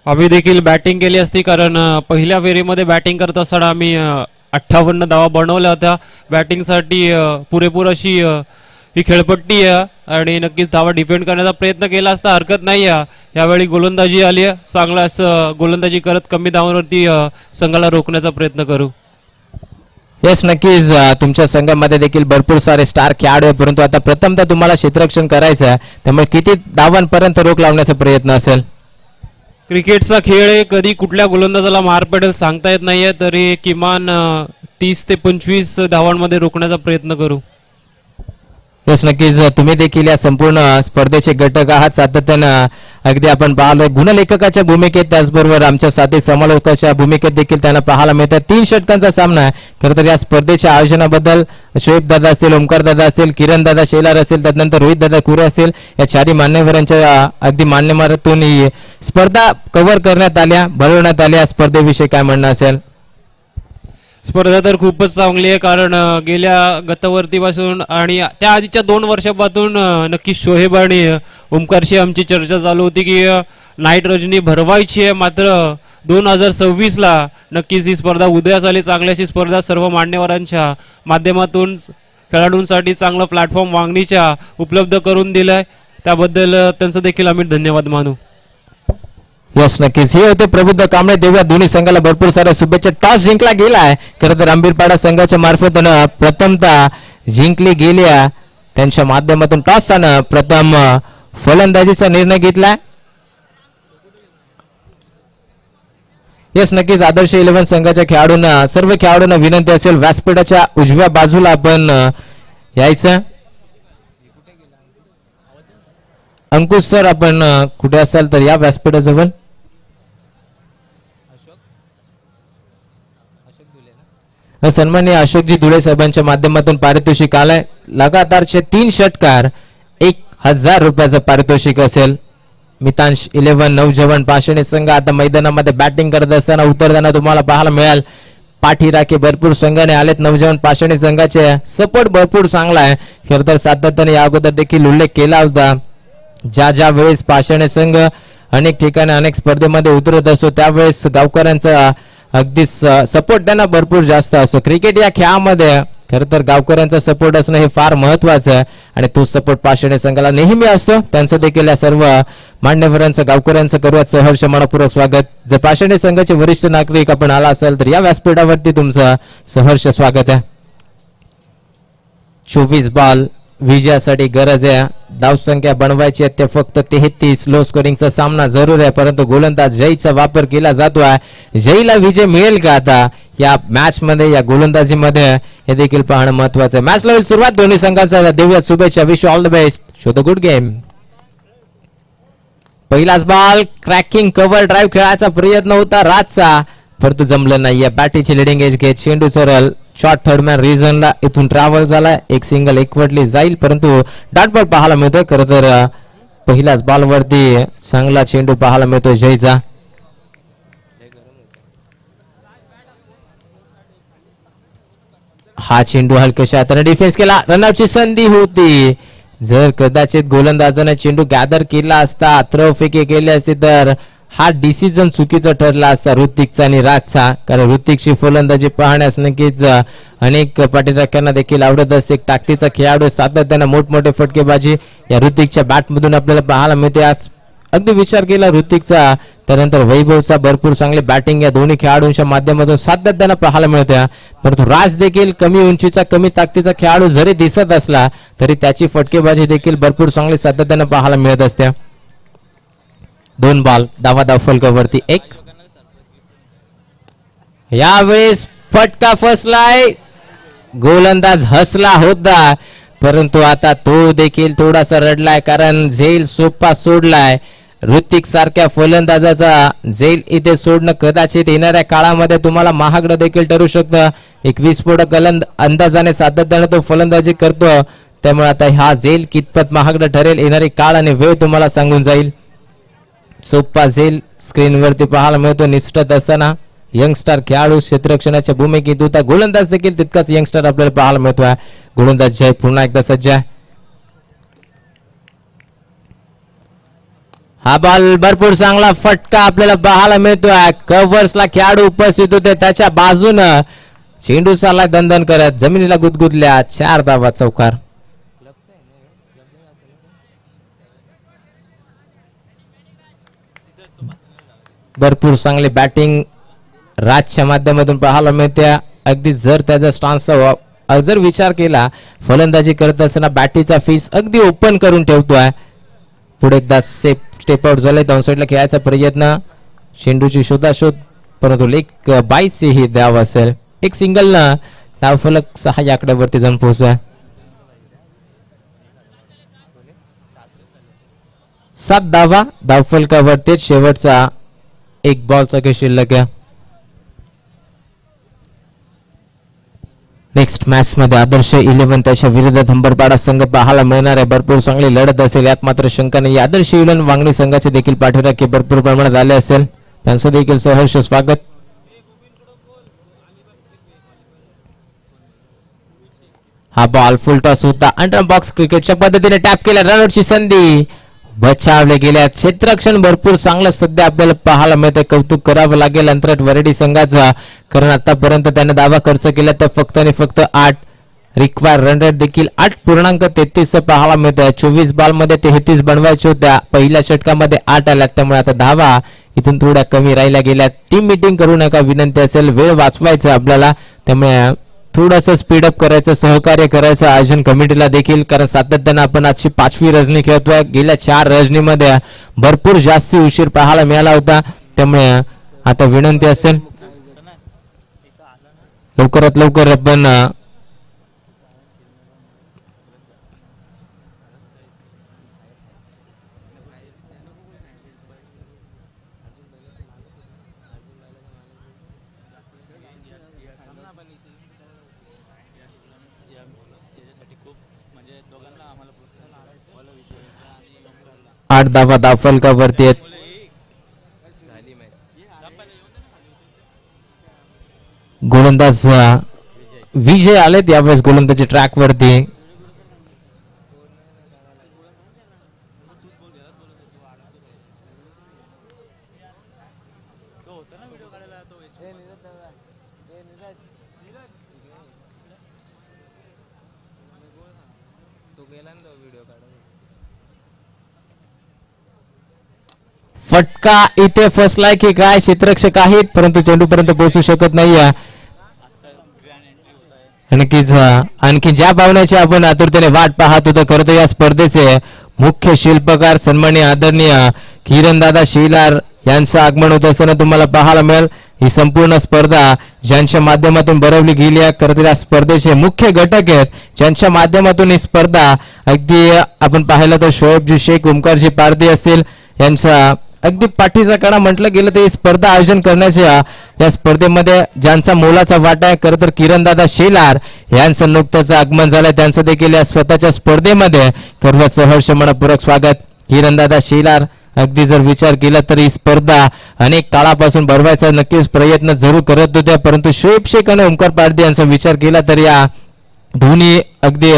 आम्ही देखील बॅटिंग केली असती, कारण पहिल्या फेरीमध्ये बॅटिंग करत असताना आम्ही 58 धावा बनवल्या होत्या. बॅटिंगसाठी पुरेपूर अशी ही खेळपट्टी आहे आणि नक्कीच धावा डिफेंड करण्याचा प्रयत्न केला असता हरकत नाही आहे. यावेळी गोलंदाजी आली आहे, चांगला असं गोलंदाजी करत कमी धावांवरती संघाला रोखण्याचा प्रयत्न करू. येस, नक्कीच. तुमच्या संघामध्ये देखील भरपूर सारे स्टार खेळाडू आहे, परंतु आता प्रथमतः तुम्हाला क्षेत्ररक्षण करायचं आहे, त्यामुळे किती धावांपर्यंत रोख लावण्याचा प्रयत्न असेल? क्रिकेटचा खेळ आहे, कधी कुठल्या गोलंदाजाला मार पडेल सांगता येत नाहीये, तरी किमान 30 ते 25 धावांमध्ये रोखण्याचा प्रयत्न करू. यस, नक्कीच. तुम्ही देखील या संपूर्ण स्पर्धेचे घटक आहात. सातत्यानं अगदी आपण पाहिलोय गुणलेखकाच्या भूमिकेत, त्याचबरोबर आमच्या साथी समालोचकाच्या भूमिकेत देखील त्यांना पाहायला मिळतात. 3 षटकांचा सामना आहे. खरं तर या स्पर्धेच्या आयोजनाबद्दल शोएब दादा असेल, ओमकार दादा असेल, किरण दादा शेलार असेल, त्यानंतर रोहित दादा कुरे असतील, या 4ही मान्यवरांच्या अगदी मान्यवरातून ही स्पर्धा कव्हर करण्यात आल्या, भरवण्यात आल्या. स्पर्धेविषयी काय म्हणणं असेल? स्पर्धा तर खूपच चांगली आहे, कारण गेल्या गतवर्षीपासून आणि त्या आधीच्या 2 वर्षापासून नक्की शोहेब आणि ओमकारशी आमची चर्चा चालू होती की नाईट रजनी भरवायची आहे. मात्र 2026ला नक्कीच ही स्पर्धा उदयास आली. चांगल्याशी स्पर्धा सर्व मान्यवरांच्या माध्यमातून खेळाडूंसाठी चांगलं प्लॅटफॉर्म वांगणीच्या उपलब्ध करून दिलाय, त्याबद्दल त्यांचं देखील आम्ही धन्यवाद मानू. यस, नक्कीच. हे होते प्रबुद्ध कांबळे. देऊया दोन्ही संघाला भरपूर साऱ्या शुभेच्छा. टॉस जिंकला गेलाय. खरं तर अंबीरपाडा संघाच्या मार्फत प्रथमतः जिंकली गेली आहे. त्यांच्या माध्यमातून टॉसनं प्रथम फलंदाजीचा निर्णय घेतलाय. यस, नक्कीच. आदर्श 11 संघाच्या खेळाडूंना, सर्व खेळाडूंना विनंती असेल व्यासपीठाच्या उजव्या बाजूला आपण यायचं. अंकुश सर, आपण कुठे असाल तर या व्यासपीठाजवळ. सन्माननीय अशोकजी धुळे साहेबांच्या माध्यमातून पारितोषिक आलंय. लगातारचे 3 षटकार 1000 रुपयाचं पारितोषिक असेल. मितांश 11 नवजवान पाषाणी संघ आता मैदानामध्ये बॅटिंग करत असताना उतरताना तुम्हाला पाहायला मिळाल. पाठीराखे भरपूर संघाने आलेत. नवजवान पाषाणी संघाचे सपोर्ट भरपूर चांगला आहे. खरं तर सातत्याने या अगोदर देखील उल्लेख केला होता, ज्या वेळेस पाषाणी संघ अनेक ठिकाणी अनेक स्पर्धेमध्ये उतरत असतो त्यावेळेस गावकऱ्यांचा अगदी सपोर्ट त्यांना भरपूर जास्त असतो. क्रिकेट या खेळामध्ये खरं तर गावकऱ्यांचा सपोर्ट असणं हे फार महत्वाचं आहे आणि तो सपोर्ट पाषाणी संघाला नेहमी असतो. त्यांचं देखील या सर्व मान्यवरांचं, गावकऱ्यांचं करूयात सहर्ष मनपूर्वक स्वागत. जर पाषाणी संघाचे वरिष्ठ नागरिक आपण आला असाल तर या व्यासपीठावरती तुमचं सहर्ष स्वागत आहे. 24 बॉल विजयासाठी गरज आहे. धावसंख्या बनवायची आहे ते फक्त 33. लो स्कोरिंगचा सामना जरूर आहे, परंतु गोलंदाज जयचा वापर केला जातो आहे. जयला विजय मिळेल का आता या मॅच मध्ये, या गोलंदाजीमध्ये, हे देखील पाहणं महत्वाचं आहे. मॅचला होईल सुरुवात दोन्ही संघांचा. देऊया शुभेच्छा. Wish all the best. Show the good game. पहिलाच बॉल क्रॅकिंग कव्हर ड्राईव्ह खेळायचा प्रयत्न होता राजचा, परंतु जमलं नाहीये. बॅटीची लिडिंग एज घेत चेंडू सरळ शॉर्ट थर्डमॅन रिजनला इथून ट्रॅव्हल झाला. एक सिंगल एकवटली जाईल, परंतु डॉट बॉल पाहायला मिळतोय. खरं तर पहिल्याच बॉल वरती चांगला चेंडू पाहायला मिळतोय जयचा. हा चेंडू हलक्याशा हाताने डिफेन्स केला. रनआउटची संधी होती. जर कदाचित गोलंदाजाने चेंडू गॅदर केला असता, थ्रोफेकी केली असती, तर हा डिसिजन चुकीचा ठरला असता ऋतिकचा आणि राजचा. कारण ऋतिकची फलंदाजी पाहण्यास नक्कीच अनेक पाठीराख्यांना देखील आवडत असते. एक ताकदीचा खेळाडू, सातत्याने मोठमोठे फटकेबाजी या ऋतिकच्या बॅटमधून आपल्याला पाहायला मिळते. आज अगदी विचार केला ऋतिकचा, त्यानंतर वैभवचा भरपूर चांगली बॅटिंग या दोन्ही खेळाडूंच्या माध्यमातून सातत्याने पाहायला मिळते. परंतु राज देखील कमी उंचीचा, कमी ताकदीचा खेळाडू जरी दिसत असला तरी त्याची फटकेबाजी देखील भरपूर चांगली सातत्याने पाहायला मिळत असते. 2 बॉल धावा फलकावरती 1. यावेळेस फटका फसलाय. गोलंदाज हसला होता, परंतु आता तो देखील थोडासा रडलाय, कारण झेल सोपा सोडलाय. ऋतिक सारख्या फलंदाजाचा झेल इथे सोडणं कदाचित येणाऱ्या काळामध्ये तुम्हाला महागडं देखील ठरू शकतं. एक विस्फोटक अंदाजाने सातत्याने तो फलंदाजी करतो, त्यामुळे आता हा झेल कितपत महागडं ठरेल येणारी काळ आणि वेळ तुम्हाला सांगून जाईल. सोप्पा झेल स्क्रीनवरती पाहायला मिळतो. निष्ठत असताना यंगस्टर खेळाडू क्षेत्ररक्षणाच्या भूमिकेत होता. गोलंदाज देखील तितकाच यंगस्टर आपल्याला पाहायला मिळतोय. गोलंदाज जय पुन्हा एकदा सज्ज आहे. हा बॉल भरपूर चांगला फटका आपल्याला पाहायला मिळतोय. कव्हर्सला खेळाडू उपस्थित होते, त्याच्या बाजूनं चेंडू चालला दणदण करत, जमिनीला गुदगुदल्या. 4 धावा चौकार. भरपूर चांगली बॅटिंग राजच्या माध्यमातून पाहायला मिळते. अगदी जर त्याचा स्टान्सचा जर विचार केला, फलंदाजी करत असताना बॅटीचा फीस अगदी ओपन करून ठेवतोय. पुढे एकदा स्टेप आउट झाले. डाऊन साईडला खेळायचा प्रयत्न, चेंडूची शोधाशोध, परंतु लेग 22 ही धाव असेल. एक सिंगल न धावफलक 6 या आकड्यावरती जाऊन पोहोचतोय. 7 धावा धावफलकावरती. शेवटचा 1 बॉलचा खेळ शिल्लक आहे. नेक्स्ट मॅच मध्ये आदर्श 11 त्याच्या विरुद्ध हंबरपाडा संघ पाहायला मिळणार आहे. भरपूर चांगली लढत असेल, यात मात्र शंका नाही. आदर्श 11 वांगणी संघाचे देखील पाठीराखे भरपूर प्रमाणात आले असेल, त्यांचं देखील सहर्ष स्वागत. हा बॉल फुलटॉस होता. अंडर बॉक्स क्रिकेटच्या पद्धतीने टॅप केला. रनआउटची संधी बचावले गेल्या. क्षेत्ररक्षण भरपूर चांगलं सध्या आपल्याला पाहायला मिळतं. कौतुक करावं लागेल अंतराळ वरेडी संघाचा, कारण आतापर्यंत त्याने दावा खर्च केला तर फक्त आणि फक्त 8. रिक्वायर रन रेट देखील 8.33 पाहायला मिळतंय. 24 बॉल मध्ये 33 बनवायच्या होत्या, पहिल्या षटकामध्ये 8 आल्या, त्यामुळे आता धावा इथून थोड्या कमी राहिल्या गेल्या. टीम मीटिंग करू नका विनंती असेल, वेळ वाचवायचा आपल्याला, त्यामुळे थोडंसं स्पीडअप करायचं, सहकार्य करायचं आयोजन कमिटीला देखील, कारण सातत्यानं आपण आजची 5वी रजनी खेळतोय. गेल्या 4 रजनीमध्ये भरपूर जास्ती उशीर पाहायला मिळाला होता, त्यामुळे आता विनंती असेल लवकरात लवकर आपण 8 धावा धावफलकावरती आहेत. गोलंदाज विजय आलेत यावेळेस गोलंदाजी ट्रॅक वरती. फटका इथे फसलाय की काय, क्षेत्ररक्षक आहेत परंतु चेंडू पर्यंत पोहोचू शकत नाहीये. नक्कीच आणखी ज्या पाहुण्याची आपण आतुरतेने वाट पाहत होतो खरं तर या स्पर्धेचे मुख्य शिल्पकार सन्माननीय आदरणीय किरणदादा शेलार यांचं आगमन होत असताना तुम्हाला पाहायला मिळेल. ही संपूर्ण स्पर्धा ज्यांच्या माध्यमातून भरवली गेली आहे खरं तर या स्पर्धेचे मुख्य घटक आहेत ज्यांच्या माध्यमातून ही स्पर्धा अगदी आपण पाहिलं तर शोएबजी शेख ओमकारजी पारधी असतील यांचा अगदी पाठीचा कणा म्हटलं गेलं तर ही स्पर्धा आयोजन करण्याच्या या स्पर्धेमध्ये ज्यांचा मोलाचा वाटा आहे खरं तर किरणदादा शेलार यांचं नुकतंच आगमन झालं त्यांचं देखील या स्वतःच्या स्पर्धेमध्ये सर्व सहर्ष मनपूर्वक स्वागत. किरणदादा शेलार अगदी जर विचार केला तर ही स्पर्धा अनेक काळापासून भरवायचा नक्कीच प्रयत्न जरूर करत होत्या परंतु शोएब शेख आणि ओमकार पारधी यांचा विचार केला तर या दोन्ही अगदी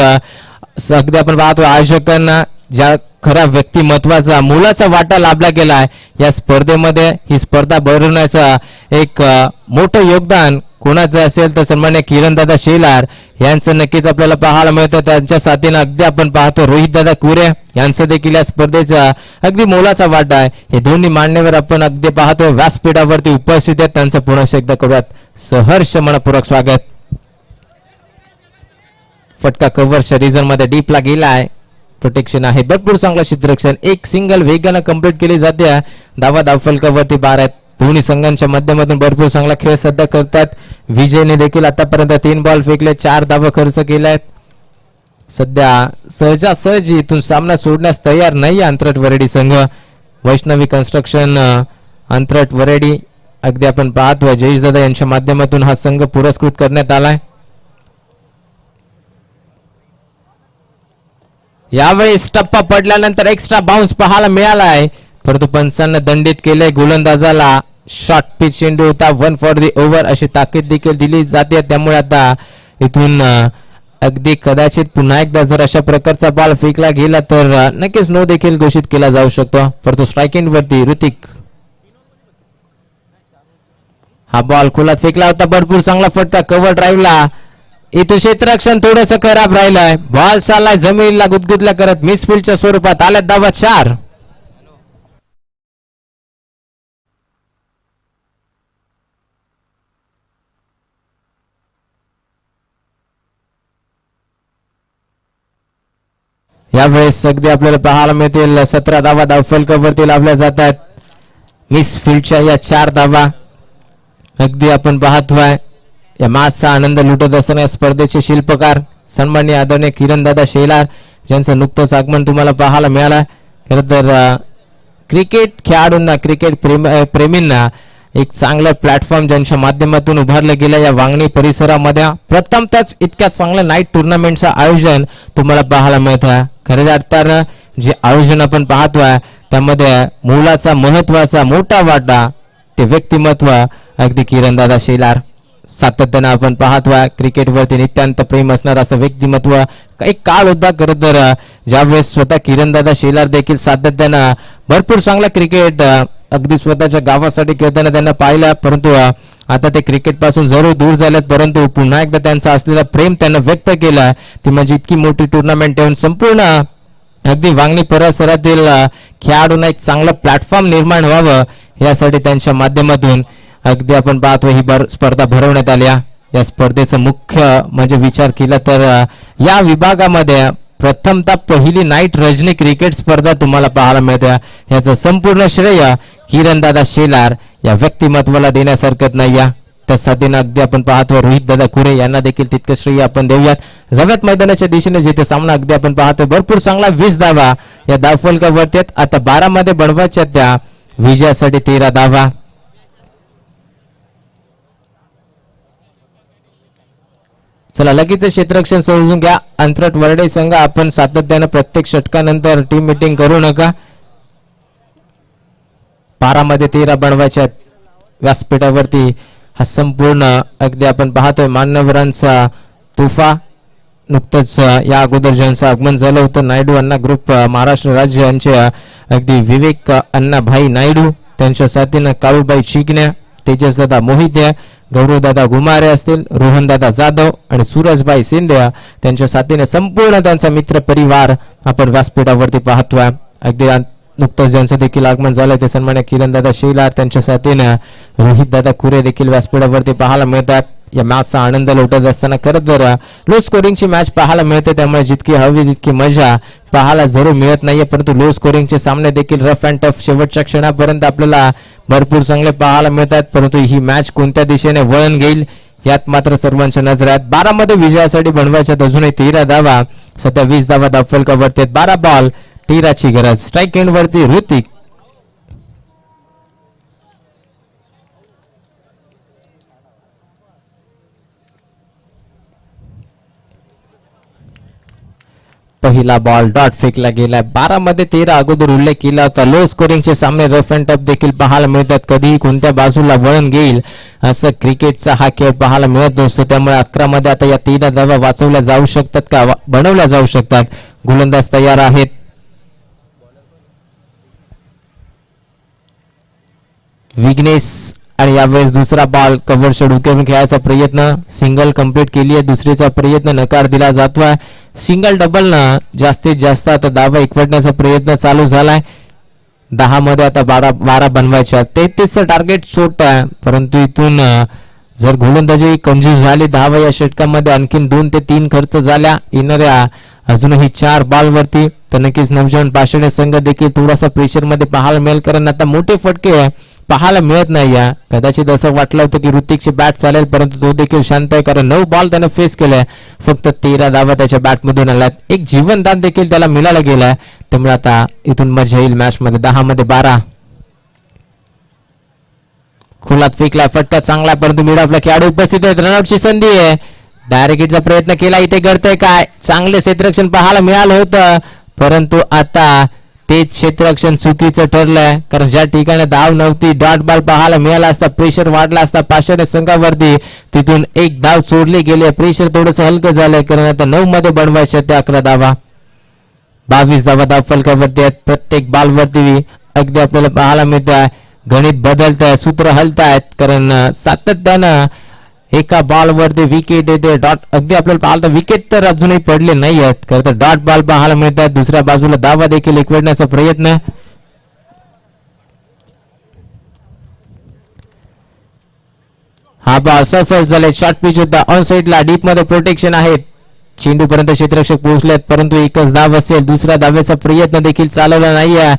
आपण पाहतो आयोजकांना ज्या खऱ्या व्यक्तिमत्वाचा मोलाचा वाटा लाभला गेलाय या स्पर्धेमध्ये. ही स्पर्धा भरवण्याचा एक मोठं योगदान कोणाचं असेल तर सन्मान्य किरणदादा शेलार यांचं नक्कीच आपल्याला पाहायला मिळतं. त्यांच्या साथीनं अगदी आपण पाहतो रोहितदादा कुरे यांचं देखील या स्पर्धेचा अगदी मोलाचा वाटा आहे. हे दोन्ही मान्यवर आपण अगदी पाहतो व्यासपीठावरती उपस्थित आहेत त्यांचं पुनश्च एकदा करूयात सहर्ष मनपूर्वक स्वागत. फटका कव्हर शरीजन मध्ये डीपला गेलाय. प्रोटेक्शन आहे भरपूर चांगलं क्षेत्ररक्षण एक सिंगल वेगानं कंप्लीट केली जाते. धावफलकावरती 12 आहेत. दोन्ही संघांच्या माध्यमातून भरपूर चांगला खेळ सध्या करतात. विजयने देखील आतापर्यंत 3 बॉल फेकले 4 धावा खर्च केल्यात. सध्या सहजासहजी इथून सामना सोडण्यास तयार नाही अंतरट वरेडी संघ. वैष्णवी कन्स्ट्रक्शन अंतरट वरेडी अगदी आपण पाहतो जयेश दादा यांच्या माध्यमातून हा संघ पुरस्कृत करण्यात आलाय. यावेळेस टप्पा पडल्यानंतर एक्स्ट्रा बाउन्स पाहायला मिळालाय परंतु पंचांना दंडित केले. गोलंदाजाला शॉर्ट पिच चेंडू होता 1 फॉर दी ओव्हर अशी ताकीद देखील दिली जाते. त्यामुळे आता इथून अगदी कदाचित पुन्हा एकदा जर अशा प्रकारचा बॉल फेकला गेला तर नक्कीच नो देखील घोषित केला जाऊ शकतो. परंतु स्ट्राइक वरती ऋतिक हा बॉल खोलात फेकला होता. भरपूर चांगला फटका कव्हर ड्राईव्हला. इथून क्षेत्ररक्षण थोडंसं खराब राहिलंय. बॉल चाललाय जमिनीला गुदगुदल्या करत मिसफिल्डच्या स्वरूपात आल्यात धावा 4. यावेळेस अगदी आपल्याला पाहायला मिळतील 17 धावा धावफलकावरती लावल्या जातात. मिसफिल्डच्या या 4 धावा अगदी आपण पाहतोय. या मॅचचा आनंद लुटत असताना या स्पर्धेचे शिल्पकार सन्माननीय आदरणीय किरणदादा शेलार ज्यांचं नुकतंच आगमन तुम्हाला पाहायला मिळालं. खरं तर क्रिकेट खेळाडूंना क्रिकेट प्रेमींना एक चांगलं प्लॅटफॉर्म ज्यांच्या माध्यमातून उभारलं गेलं या वांगणी परिसरामध्ये प्रथमतच इतक्या चांगल्या नाईट टुर्नामेंटचं आयोजन तुम्हाला पाहायला मिळतं. खऱ्या अर्थानं जे आयोजन आपण पाहतोय त्यामध्ये मोलाचा महत्वाचा मोठा वाटा ते व्यक्तिमत्व अगदी किरणदादा शेलार. सातत्यानं आपण पाहतोय क्रिकेटवरती नित्यांत प्रेम असणार असं व्यक्तिमत्व एक काळ होता. खरं तर ज्यावेळेस स्वतः किरणदादा शेलार देखील सातत्यानं भरपूर चांगला क्रिकेट अगदी स्वतःच्या गावासाठी खेळताना त्यांना पाहिलं परंतु आता ते क्रिकेट पासून जरूर दूर झालेत परंतु पुन्हा एकदा त्यांचा असलेला प्रेम त्यांना व्यक्त केला. ती म्हणजे इतकी मोठी टुर्नामेंट ठेवून संपूर्ण अगदी वांगणी परिसरातील खेळाडूंना एक चांगलं प्लॅटफॉर्म निर्माण व्हावं यासाठी त्यांच्या माध्यमातून अगदी आपण पाहतो ही स्पर्धा भरवण्यात आली. या स्पर्धेचा मुख्य म्हणजे विचार केला तर या विभागामध्ये प्रथमतः पहिली नाईट रजनी क्रिकेट स्पर्धा तुम्हाला पाहायला मिळते. याचं संपूर्ण श्रेय किरणदादा शेलार या व्यक्तिमत्वाला देण्यासारखं नाही. त्या साथीनं अगदी आपण पाहतो रोहित दादा कुरे यांना देखील तितकं श्रेय आपण देऊयात. जव्यात मैदानाच्या दिशेने जिथे सामना अगदी आपण पाहतो भरपूर चांगला 20 धावा या धावफलकावरती आता 12 मध्ये बनवायच्या त्या विजयासाठी 13 धावा. चला लगेच क्षेत्ररक्षण समजून घ्या. अंतरट वरडे संघ आपण सातत्यानं प्रत्येक षटकानंतर टीम मीटिंग करू नका. 12 मध्ये 13 बनवायच्या व्यासपीठावरती हा संपूर्ण अगदी आपण पाहतोय मान्यवरांचा तुफा. नुकतंच या अगोदर ज्यांचं आगमन झालं होतं नायडू अण्णा ग्रुप महाराष्ट्र राज्य यांचे अगदी विवेक अण्णाभाई नायडू त्यांच्या साथीनं काळूबाई चिकण्या तेजसदादा मोहिते गौरवदादा गुमारे असतील रोहनदादा जाधव आणि सूरजबाई शिंदे त्यांच्या साथीने संपूर्ण त्यांचा मित्र परिवार आपण व्यासपीठावरती पाहतोय. अगदी नुकतंच ज्यांचं देखील आगमन झालंय ते सन्मान्य किरणदादा शेलार त्यांच्या साथीने रोहितदादा कुरे देखील व्यासपीठावरती पाहायला मिळतात. या मॅचचा आनंद लुटत असताना खरं तर लो स्कोरिंगची मॅच पाहायला मिळते, त्यामुळे जितकी हवी तितकी मजा पाहायला जरूर मिळत नाहीये. परंतु लो स्कोरिंगचे सामने देखील रफ अँड टफ शेवटच्या क्षणापर्यंत आपल्याला भरपूर चांगले पाहायला मिळतात. परंतु ही मॅच कोणत्या दिशेने वळण घेईल यात मात्र सर्वांच्या नजर आहेत. 12 मध्ये विजयासाठी बनवायच्यात अजूनही 13 धावा. सध्या 20 धावा धावफलकावरती आहेत. 12 बॉल 13ची गरज. स्ट्राईक एंड वरती ऋतिक. पहिला बॉल डॉट फेकला गेलाय. 12 मध्ये 13 अगोदर उल्लेख केला होता. लो स्कोरिंगचे सामने रफ अँड टफ देखील पाहायला मिळतात. कधीही कोणत्या बाजूला वळण घेईल असं क्रिकेटचा हा खेळ पाहायला मिळत नसतो. त्यामुळे 11 मध्ये आता या 3 धावा वाचवल्या जाऊ शकतात का बनवल्या जाऊ शकतात. गोलंदाज तयार आहेत. विघ्नेश आणि यावेळेस दुसरा बॉल कव्हर शेड करून खेळायचा प्रयत्न. सिंगल कंप्लीट केली आहे. दुसरीचा प्रयत्न नकार दिला जातोय. सिंगल डबल न जास्तीत जास्त आता धावा एकवटण्याचा प्रयत्न चालू झालाय. 10 मध्ये आता 12 बनवायच्या. 33चं टार्गेट छोट आहे, परंतु इथून जर गोलंदाजी कमजोर झाली धावा या षटकामध्ये आणखीन 2 ते 3 खर्च झाल्या येणाऱ्या अजूनही 4 बॉल वरती, तर नक्कीच नवजवान पाषाणे संघ देखील थोडासा प्रेशर मध्ये पाहायला मिळेल. कारण आता मोठे फटके पाहायला मिळत नाही. कदाचित असं वाटलं होतं की ऋतिकची बॅट चालेल, परंतु तो देखील शांत आहे. कारण 9 बॉल त्याने फेस केलाय. फक्त 13 धावा त्याच्या बॅटमधून आल्यात. एक जीवनदान देखील त्याला मिळायला गेलाय. त्यामुळे आता इथून मजा येईल मॅच मध्ये. 10 मध्ये 12. खोलात फेकलाय. फटका चांगला, परंतु मिड ऑफला खेळाडू उपस्थित आहेत. रनआउटची संधी आहे. डायरेक्ट हिटचा प्रयत्न केला. इथे घडतंय काय? चांगले क्षेत्ररक्षण पाहायला मिळालं होतं, परंतु आता तेच क्षेत्ररक्षण चुकीचं ठरलंय. कारण ज्या ठिकाणी धाव नव्हती डॉट बॉल पाहायला मिळाला असता, प्रेशर वाढला असता पाषाणे संघावरती, तिथून एक धाव सोडली गेली. प्रेशर थोडंसं हलकं झालंय. कारण आता 9 मध्ये बनवायचे ते 11 धावा. 22 धावा धाव फलकावरती आहेत. प्रत्येक बॉलवरती अगदी आपल्याला पाहायला मिळत आहे गणित बदलत आहे, सूत्र हलतायत. कारण सातत्यानं एका बॉल वरती विकेट येते. डॉट अगदी आपल्याला पाहिलं तर विकेट तर अजूनही पडले नाही आहेत, खरं तर डॉट बॉल पाहायला मिळतात. दुसऱ्या बाजूला धावा देखील एकवटण्याचा प्रयत्न. हा बॉल सफल झाले. शॉर्ट पिच होता. ऑन साइडला डीप मध्ये प्रोटेक्शन आहेत. चेंडू पर्यंत क्षेत्ररक्षक पोहोचलेत, परंतु एकच धाव असेल. दुसऱ्या धावेचा प्रयत्न देखील चालवला नाहीये.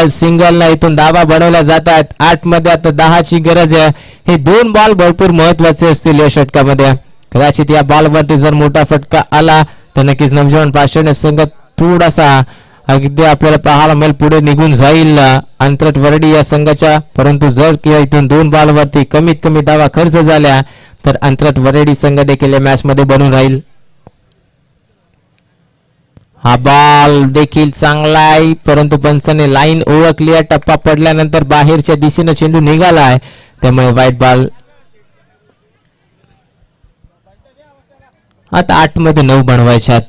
सिंगल ना इथून धावा बनवल्या जातात. 8 मध्ये आता 10ची गरज आहे. हे 2 बॉल भरपूर महत्वाचे असतील या षटकामध्ये. कदाचित या बॉलवरती जर मोठा फटका आला तर नक्कीच नवजवान पाषाणे संघ थोडासा अगदी आपल्याला पाहायला मिळेल पुढे निघून जाईल अंतरट वरडी या संघाच्या. परंतु जर किंवा इथून 2 बॉलवरती कमीत कमी धावा खर्च झाल्या तर अंतरट वरडी संघ देखील या मॅच मध्ये बनून राहील. हा बॉल देखील चांगला आहे, परंतु पंचाने लाईन ओळखली आहे. टप्पा पडल्यानंतर बाहेरच्या दिशेने चेंडू निघालाय, त्यामुळे वाईट बॉल. आता 8 मध्ये 9 बनवायच्यात.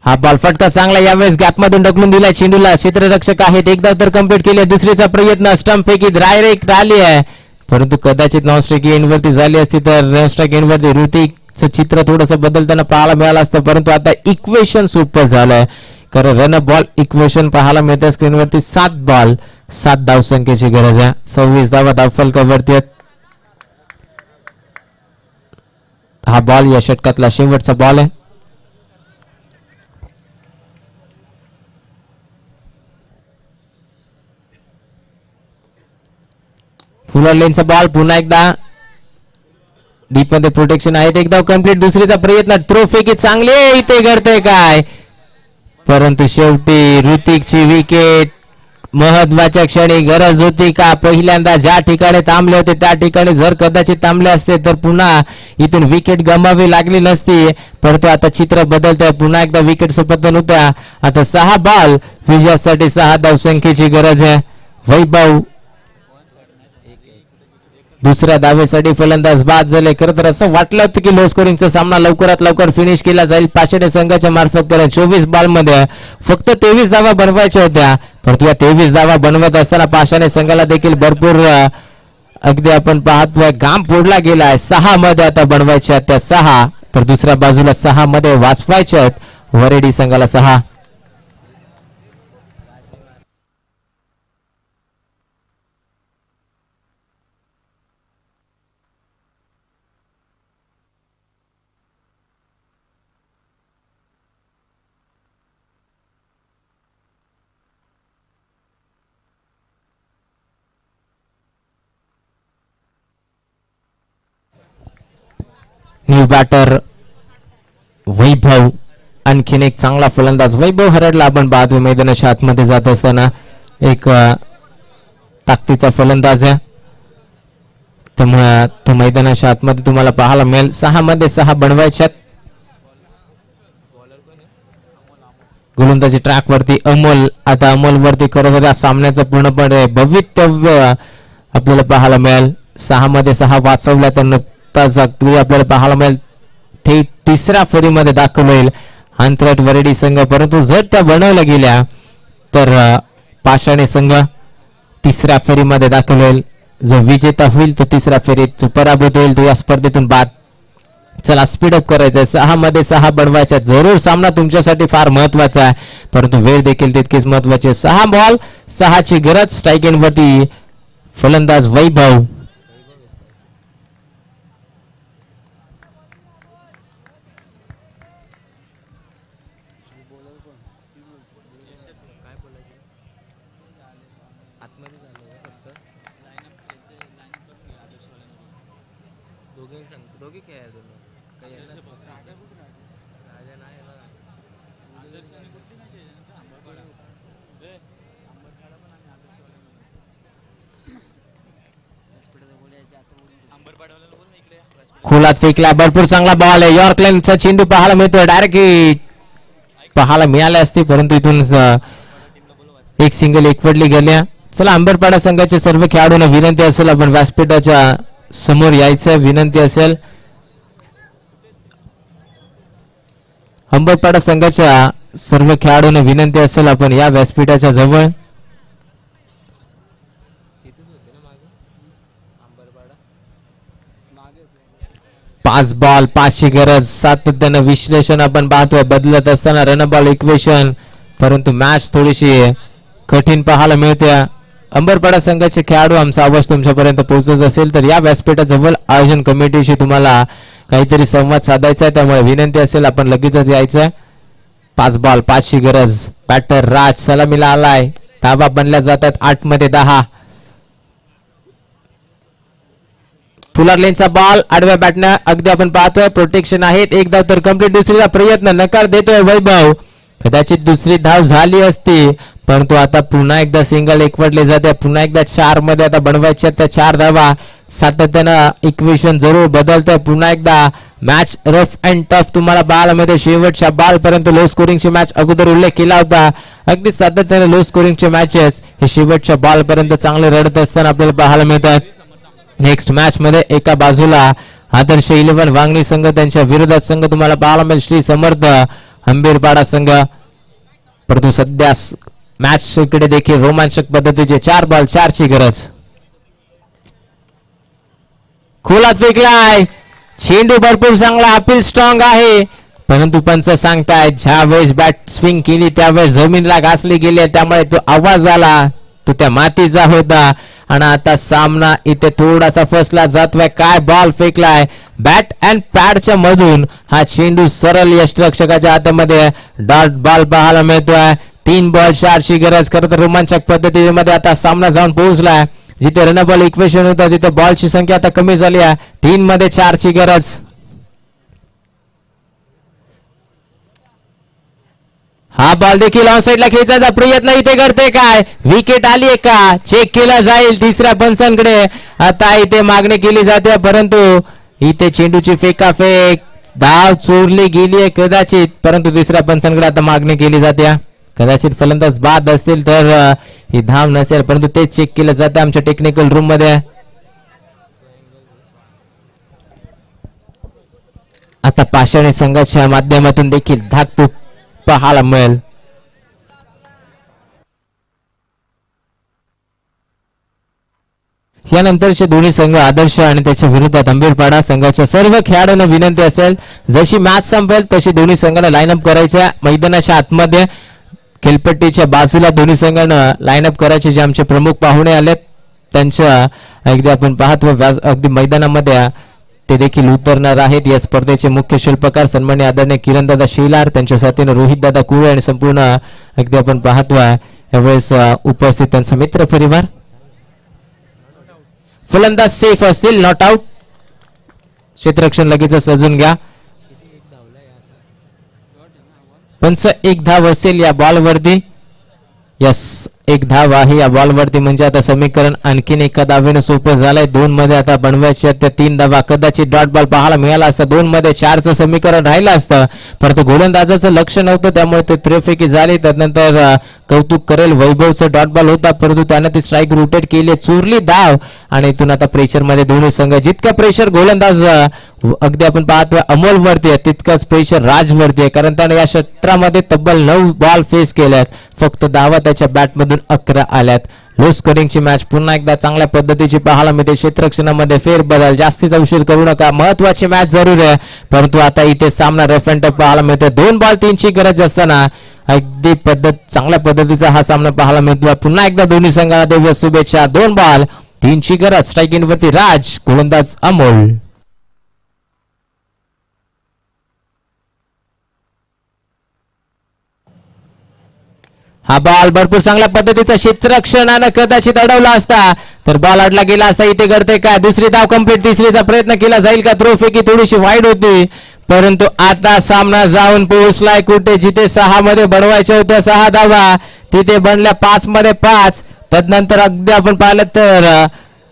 हा बॉल फटका चांगला यावेळेस गॅप मधून ढकलून दिलाय चेंडूला. क्षेत्ररक्षक आहेत. एकदा तर कंप्लीट केली. दुसरीचा प्रयत्न स्टंप फेकी डायरेक्ट आली आहे, परंतु कदाचित नॉन स्ट्राईक एंड वरती झाली असती तर नॉन स्ट्राईक एंड वरती ऋतिकचं चित्र थोडंसं बदलताना पाहायला मिळालं असतं. परंतु आता इक्वेशन सोपं झालंय, कारण रन बॉल इक्वेशन पाहायला मिळतं स्क्रीनवरती. 7 बॉल 7 धावसंख्येची गरज आहे. 26 धावा धावफलकावरती आहेत. हा बॉल या षटकातला शेवटचा बॉल आहे. फुलर लेनचा बॉल पुन्हा एकदा डीप मध्ये प्रोटेक्शन आहेत. एकदा कंप्लीट. दुसरीचा प्रयत्न थ्रो फेकी चांगली. इथे घडतंय काय? परंतु शेवटी ऋतिकची विकेट. महत्वाच्या क्षणी गरज होती का? पहिल्यांदा ज्या ठिकाणी थांबले होते त्या ठिकाणी जर कदाचित थांबले असते तर पुन्हा इथून विकेट गमावी लागली नसती. परंतु आता चित्र बदलतंय. पुन्हा एकदा विकेट संपन्न होत्या. आता 6 बॉल विजयासाठी 6 धावसंख्येची गरज आहे. वैभव दुसऱ्या धावेसाठी फलंदाज बाद झाले. खरं तर असं वाटलं होतं की लो स्कोरिंगचा सामना लवकरात लवकर फिनिश केला जाईल पाषाणे संघाच्या मार्फत. कारण 24 बॉल मध्ये फक्त 23 धावा बनवायच्या होत्या, परंतु या 23 धावा बनवत असताना पाषाणे संघाला देखील भरपूर अगदी आपण पाहतोय घाम फोडला गेलाय. 6 मध्ये आता बनवायच्या त्या 6, तर दुसऱ्या बाजूला 6 मध्ये वाचवायच्या आहेत वरेडी संघाला 6. न्यू बॅटर वैभव, आणखीन एक चांगला फलंदाज वैभव हरडला आपण पाहतोय मैदानाच्या आतमध्ये जात असताना. एक ताकदीचा फलंदाज आहे, त्यामुळे तो मैदानाच्या आतमध्ये तुम्हाला पाहायला मिळेल. 6 मध्ये 6 बनवायच्यात. गोलंदाजी ट्रॅक वरती अमोल, आता अमोल वरती करत होत्या सामन्याचं पूर्णपणे भवितव्य आपल्याला पाहायला मिळेल. 6 मध्ये 6 वाचवल्या तर नुकताच अगदी आपल्याला पाहायला मिळेल थेट तिसऱ्या फेरीमध्ये दाखल होईल अंतरट वरडी संघ. परंतु जर त्या बनवल्या गेल्या तर पाषाणी संघ तिसऱ्या फेरीमध्ये दाखल होईल. जो विजेता होईल तो तिसऱ्या फेरीत, जो पराभूत होईल तो या स्पर्धेतून बाद. चला स्पीडअप करायचंय. 6 मध्ये 6 बनवायच्या. जरूर सामना तुमच्यासाठी फार महत्वाचा आहे, परंतु वेळ देखील तितकीच महत्वाची. 6 बॉल 6 ची गरज. स्ट्राईक एंड वरती फलंदाज वैभव. खोलात फेकला, भरपूर चांगला बॉल आहे. यॉर्क लाईनचा चेंडू पाहायला मिळतोय. डायरेक्ट पाहायला मिळाले असते, परंतु इथून एक सिंगल एकवडली गेल्या. चला अंबरपाडा संघाचे सर्व खेळाडूंना विनंती असेल आपण व्यासपीठाच्या समोर यायचं विनंती असेल. अंबरपाडा संघाच्या सर्व खेळाडूंना विनंती असेल आपण या व्यासपीठाच्या जवळ. 5 बॉल 5 ची गरज. सातत्यानं विश्लेषण आपण पाहतोय बदलत असताना रन बॉल इक्वेशन, परंतु मॅच थोडीशी कठीण पाहायला मिळते. अंबरपाडा संघाचे खेळाडू आमचा आवाज तुमच्यापर्यंत पोहोचत असेल तर या व्यासपीठाजवळ आयोजन कमिटीशी तुम्हाला काहीतरी संवाद साधायचा आहे, त्यामुळे विनंती असेल आपण लगेचच यायचंय. 5 बॉल 5 ची गरज. बॅटर राज सलामीला आलाय. धावा बनल्या जातात 8 मध्ये 10. फुलार लेनचा बॉल आडव्या बॅटनं अगदी आपण पाहतोय प्रोटेक्शन आहेत. एक धाव तर कंप्लीट. दुसरीचा प्रयत्न नकार देतोय वैभव. कदाचित दुसरी धाव झाली असती, परंतु आता पुन्हा एकदा सिंगल एकवटले जाते. पुन्हा एकदा 4 मध्ये आता बनवायच्या त्या 4 धावा. सातत्यानं इक्वेशन जरूर बदलतंय. पुन्हा एकदा मॅच रफ अँड टफ तुम्हाला पाहायला मिळते. शेवटच्या बॉल पर्यंत लो स्कोरिंगची मॅच अगोदर उल्लेख केला होता. अगदी सातत्याने लो स्कोरिंगचे मॅचेस हे शेवटच्या बॉल पर्यंत चांगले रडत असताना आपल्याला पाहायला मिळतात. नेक्स्ट मॅच मध्ये एका बाजूला आदर्श 11 वांगणी संघ, त्यांच्या विरोधात संघ तुम्हाला पाहायला मिळेल श्री समर्थ अंबेरपाडा संघ. परंतु सध्या मॅच इकडे देखील रोमांचक पद्धतीचे 4 बॉल 4 ची गरज. खोलात फेकलाय चेंडू. भरपूर चांगला अपील स्ट्रॉंग आहे, परंतु पंच सांगतायत ज्या वेळेस बॅट स्विंग केली त्यावेळेस जमीनला घासली गेली, त्यामुळे तो आवाज आला तो त्या मातीचा होता. आणि आता सामना इथे थोडासा फसला जातोय. काय बॉल फेकलाय बॅट अँड पॅडच्या मधून. हा चेंडू सरळ यष्टिरक्षकाच्या हातामध्ये डॉट बॉल पाहायला मिळतोय. 3 बॉल 4 ची गरज. खरं तर रोमांचक पद्धतीमध्ये आता सामना जाऊन पोहोचलाय. जिथे रन बॉल इक्वेशन होता तिथे बॉलची संख्या आता कमी झाली आहे. 3 मध्ये 4 ची गरज. हा बॉल देखील ऑन साइडला खेचायचा प्रयत्न इथे करते. काय विकेट आली आहे का चेक केला जाईल तिसऱ्या पंचांकडे. आता इथे मागणी केली जाते, परंतु इथे चेंडूची फेकाफेक धाव चोरली गेली आहे कदाचित, परंतु तिसऱ्या पंचांकडे आता मागणी केली जाते. कदाचित फलंदाज बाद असतील तर ही धाव नसेल, परंतु तेच चेक केलं जातं आमच्या टेक्निकल रूम मध्ये. आता पाषाणी संघाच्या माध्यमातून देखील धाकधूक पाहायला मिळेल. यानंतरचे दोन्ही संघ आदर्श आणि त्याच्या विरोधात अंबेरपाडा संघाच्या सर्व खेळाडूंना विनंती असेल जशी मॅच संपेल तशी दोन्ही संघांना लाईनअप करायच्या. मैदानाच्या आतमध्ये खेळपट्टीच्या बाजूला दोन्ही संघांना लाईनअप करायचे. जे आमचे प्रमुख पाहुणे आलेत त्यांच्या अगदी आपण पाहतो अगदी मैदानामध्ये ते देखील उतरणार आहेत. या स्पर्धेचे मुख्य शिल्पकार सन्माननीय आदरणीय किरणदादा शेलार, त्यांच्या साथीने रोहितदादा कुळे आणि संपूर्ण अगदी आपण पाहतोय यावेळेस उपस्थित त्यांचा मित्र परिवार. फलंदाज सेफ असतील, नॉट आउट. क्षेत्ररक्षण लगेच सजून घ्या. पंच एक धाव असेल या बॉलवरती. यस, एक धाव आहे या बॉलवरती. म्हणजे आता समीकरण आणखीन एका धावेनं सोपं झालंय. 2 मध्ये आता बनवायचे त्या 3 धावा. कदाचित डॉट बॉल पाहायला मिळाला असता. 2 मध्ये 4चं समीकरण राहिलं असतं, परंतु गोलंदाजाचं लक्ष नव्हतं, त्यामुळे ते त्रिफेकी झाली. त्यानंतर कौतुक करेल वैभवचं डॉट बॉल होता, परंतु त्यानं ती स्ट्राईक रोटेट केली, चुरली धाव. आणि इथून आता प्रेशर मध्ये दोन्ही संघ. जितका प्रेशर गोलंदाज अगदी आपण पाहतोय अमोल वरती आहे, तितकाच प्रेशर राज वरती आहे, कारण त्याने या षटकामध्ये तब्बल 9 बॉल फेस केल्यात. फक्त धावा त्याच्या बॅटमधून 11 आल्यात. लो स्कोरिंगची मॅच पुन्हा एकदा चांगल्या पद्धतीची पाहायला मिळते. क्षेत्ररक्षणामध्ये फेरबदल, जास्तीचा उशीर करू नका. महत्वाची मॅच जरूर आहे, परंतु आता इथे सामना रफ अँड टफ पाहायला मिळते. 2 बॉल 3ची गरज असताना अगदी चांगल्या पद्धतीचा हा सामना पाहायला मिळतो. पुन्हा एकदा दोन्ही संघाला देऊया शुभेच्छा. 2 बॉल 3ची गरज. स्ट्राईक इन वरती राज, गोलंदाज अमोल. हा बॉल भरपूर चांगल्या पद्धतीचा क्षेत्ररक्षणानं कदाचित अडवला असता तर बॉल अडला गेला असता. इथे करते काय, दुसरी धाव कंप्लीट. तिसरीचा प्रयत्न केला जाईल का? थ्रो फेकी थोडीशी वाईड होती, परंतु आता सामना जाऊन पोहोचलाय कुठे जिथे 6 मध्ये बनवायच्या होत्या 6 धावा, तिथे बनल्या 5 मध्ये 5. तदनंतर अगदी आपण पाहिलं तर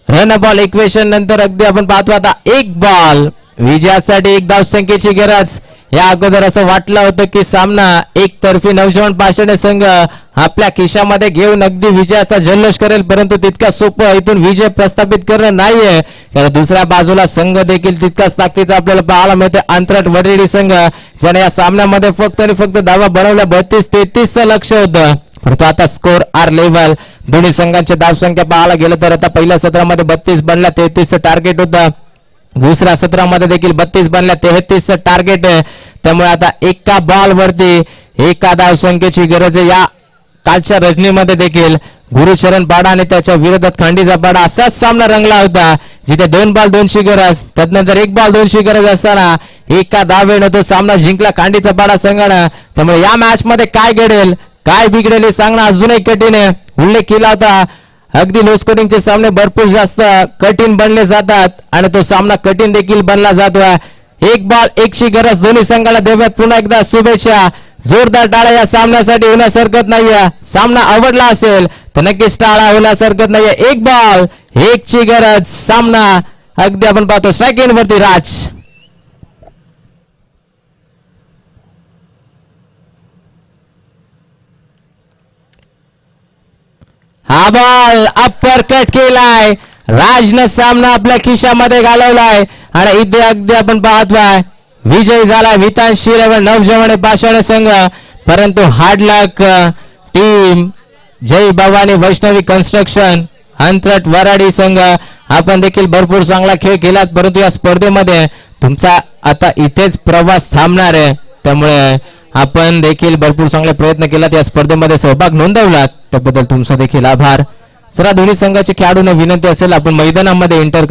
रन बॉल इक्वेशन नंतर अगदी आपण पाहतो आता 1 बॉल. विजयासाठी 1 धाव संख्येची गरज. या अगोदर असं वाटलं होतं की सामना एकतर्फी नवजवान पाषाणे संघ आपल्या खिशामध्ये घेऊन अगदी विजयाचा जल्लोष करेल, परंतु तितका सोपं इथून विजय प्रस्थापित करणं नाहीये, कारण दुसऱ्या बाजूला संघ देखील तितकाच ताकदीचा आपल्याला पाहायला मिळते. अंतरट वडरेडी संघ ज्याने या सामन्यामध्ये फक्त आणि फक्त धावा बनवल्या 32-33चं लक्ष होतं, परंतु आता स्कोर आर लेव्हल. दोन्ही संघांची धावसंख्या पाहायला गेलं तर आता पहिल्या सत्रामध्ये 32 बनल्या, 33चं टार्गेट होतं. दुसऱ्या सत्रामध्ये देखील 32 बनल्या, 33चं टार्गेट आहे. त्यामुळे आता एका बॉल वरती एका धावसंख्येची गरज आहे. या कालच्या रजनीमध्ये देखील गुरुचरण पाडा आणि त्याच्या विरोधात खांडीचा पाडा असाच सामना रंगला होता, जिथे 2 बॉल 2ची गरज, त्यानंतर 1 बॉल 2ची गरज असताना एका धावेनं तो सामना जिंकला खांडीचा पाडा संघानं. त्यामुळे या मॅच मध्ये काय घडेल, काय बिघडेल हे सांगणं अजूनही कठीण आहे. उल्लेख केला होता अगदी लो स्कोरिंगचे सामने भरपूर जास्त कठीण बनले जातात आणि तो सामना कठीण देखील बनला जातोय. 1 बॉल 1ची गरज. दोन्ही संघाला देऊयात पुन्हा एकदा शुभेच्छा. जोरदार टाळ्या या सामन्यासाठी होण्यास हरकत नाहीये. सामना आवडला असेल तर नक्कीच टाळा होण्यास हरकत नाहीये. 1 बॉल 1ची गरज. सामना अगदी आपण पाहतो स्ट्राईक इन वरती राज. हा बॉल अप्पर कट केलाय. राजनं सामना आपल्या खिशामध्ये घालवलाय आणि इथे अगदी आपण पाहतोय विजय झाला वितांशी नवजवाने पाषाणे संघ, परंतु हार्ड लक टीम जय भवानी वैष्णवी कन्स्ट्रक्शन अंतरट वराडी संघ आपण देखील भरपूर चांगला खेळ केलात, परंतु या स्पर्धेमध्ये तुमचा आता इथेच प्रवास थांबणार आहे. त्यामुळे आपण देखील भरपूर चांगले प्रयत्न केलात, या स्पर्धेमध्ये सहभाग नोंदवलात, त्याबद्दल तुमचा देखील आभार. जरा दोन्ही संघाचे खेळाडूंना विनंती असेल आपण मैदानामध्ये एंटर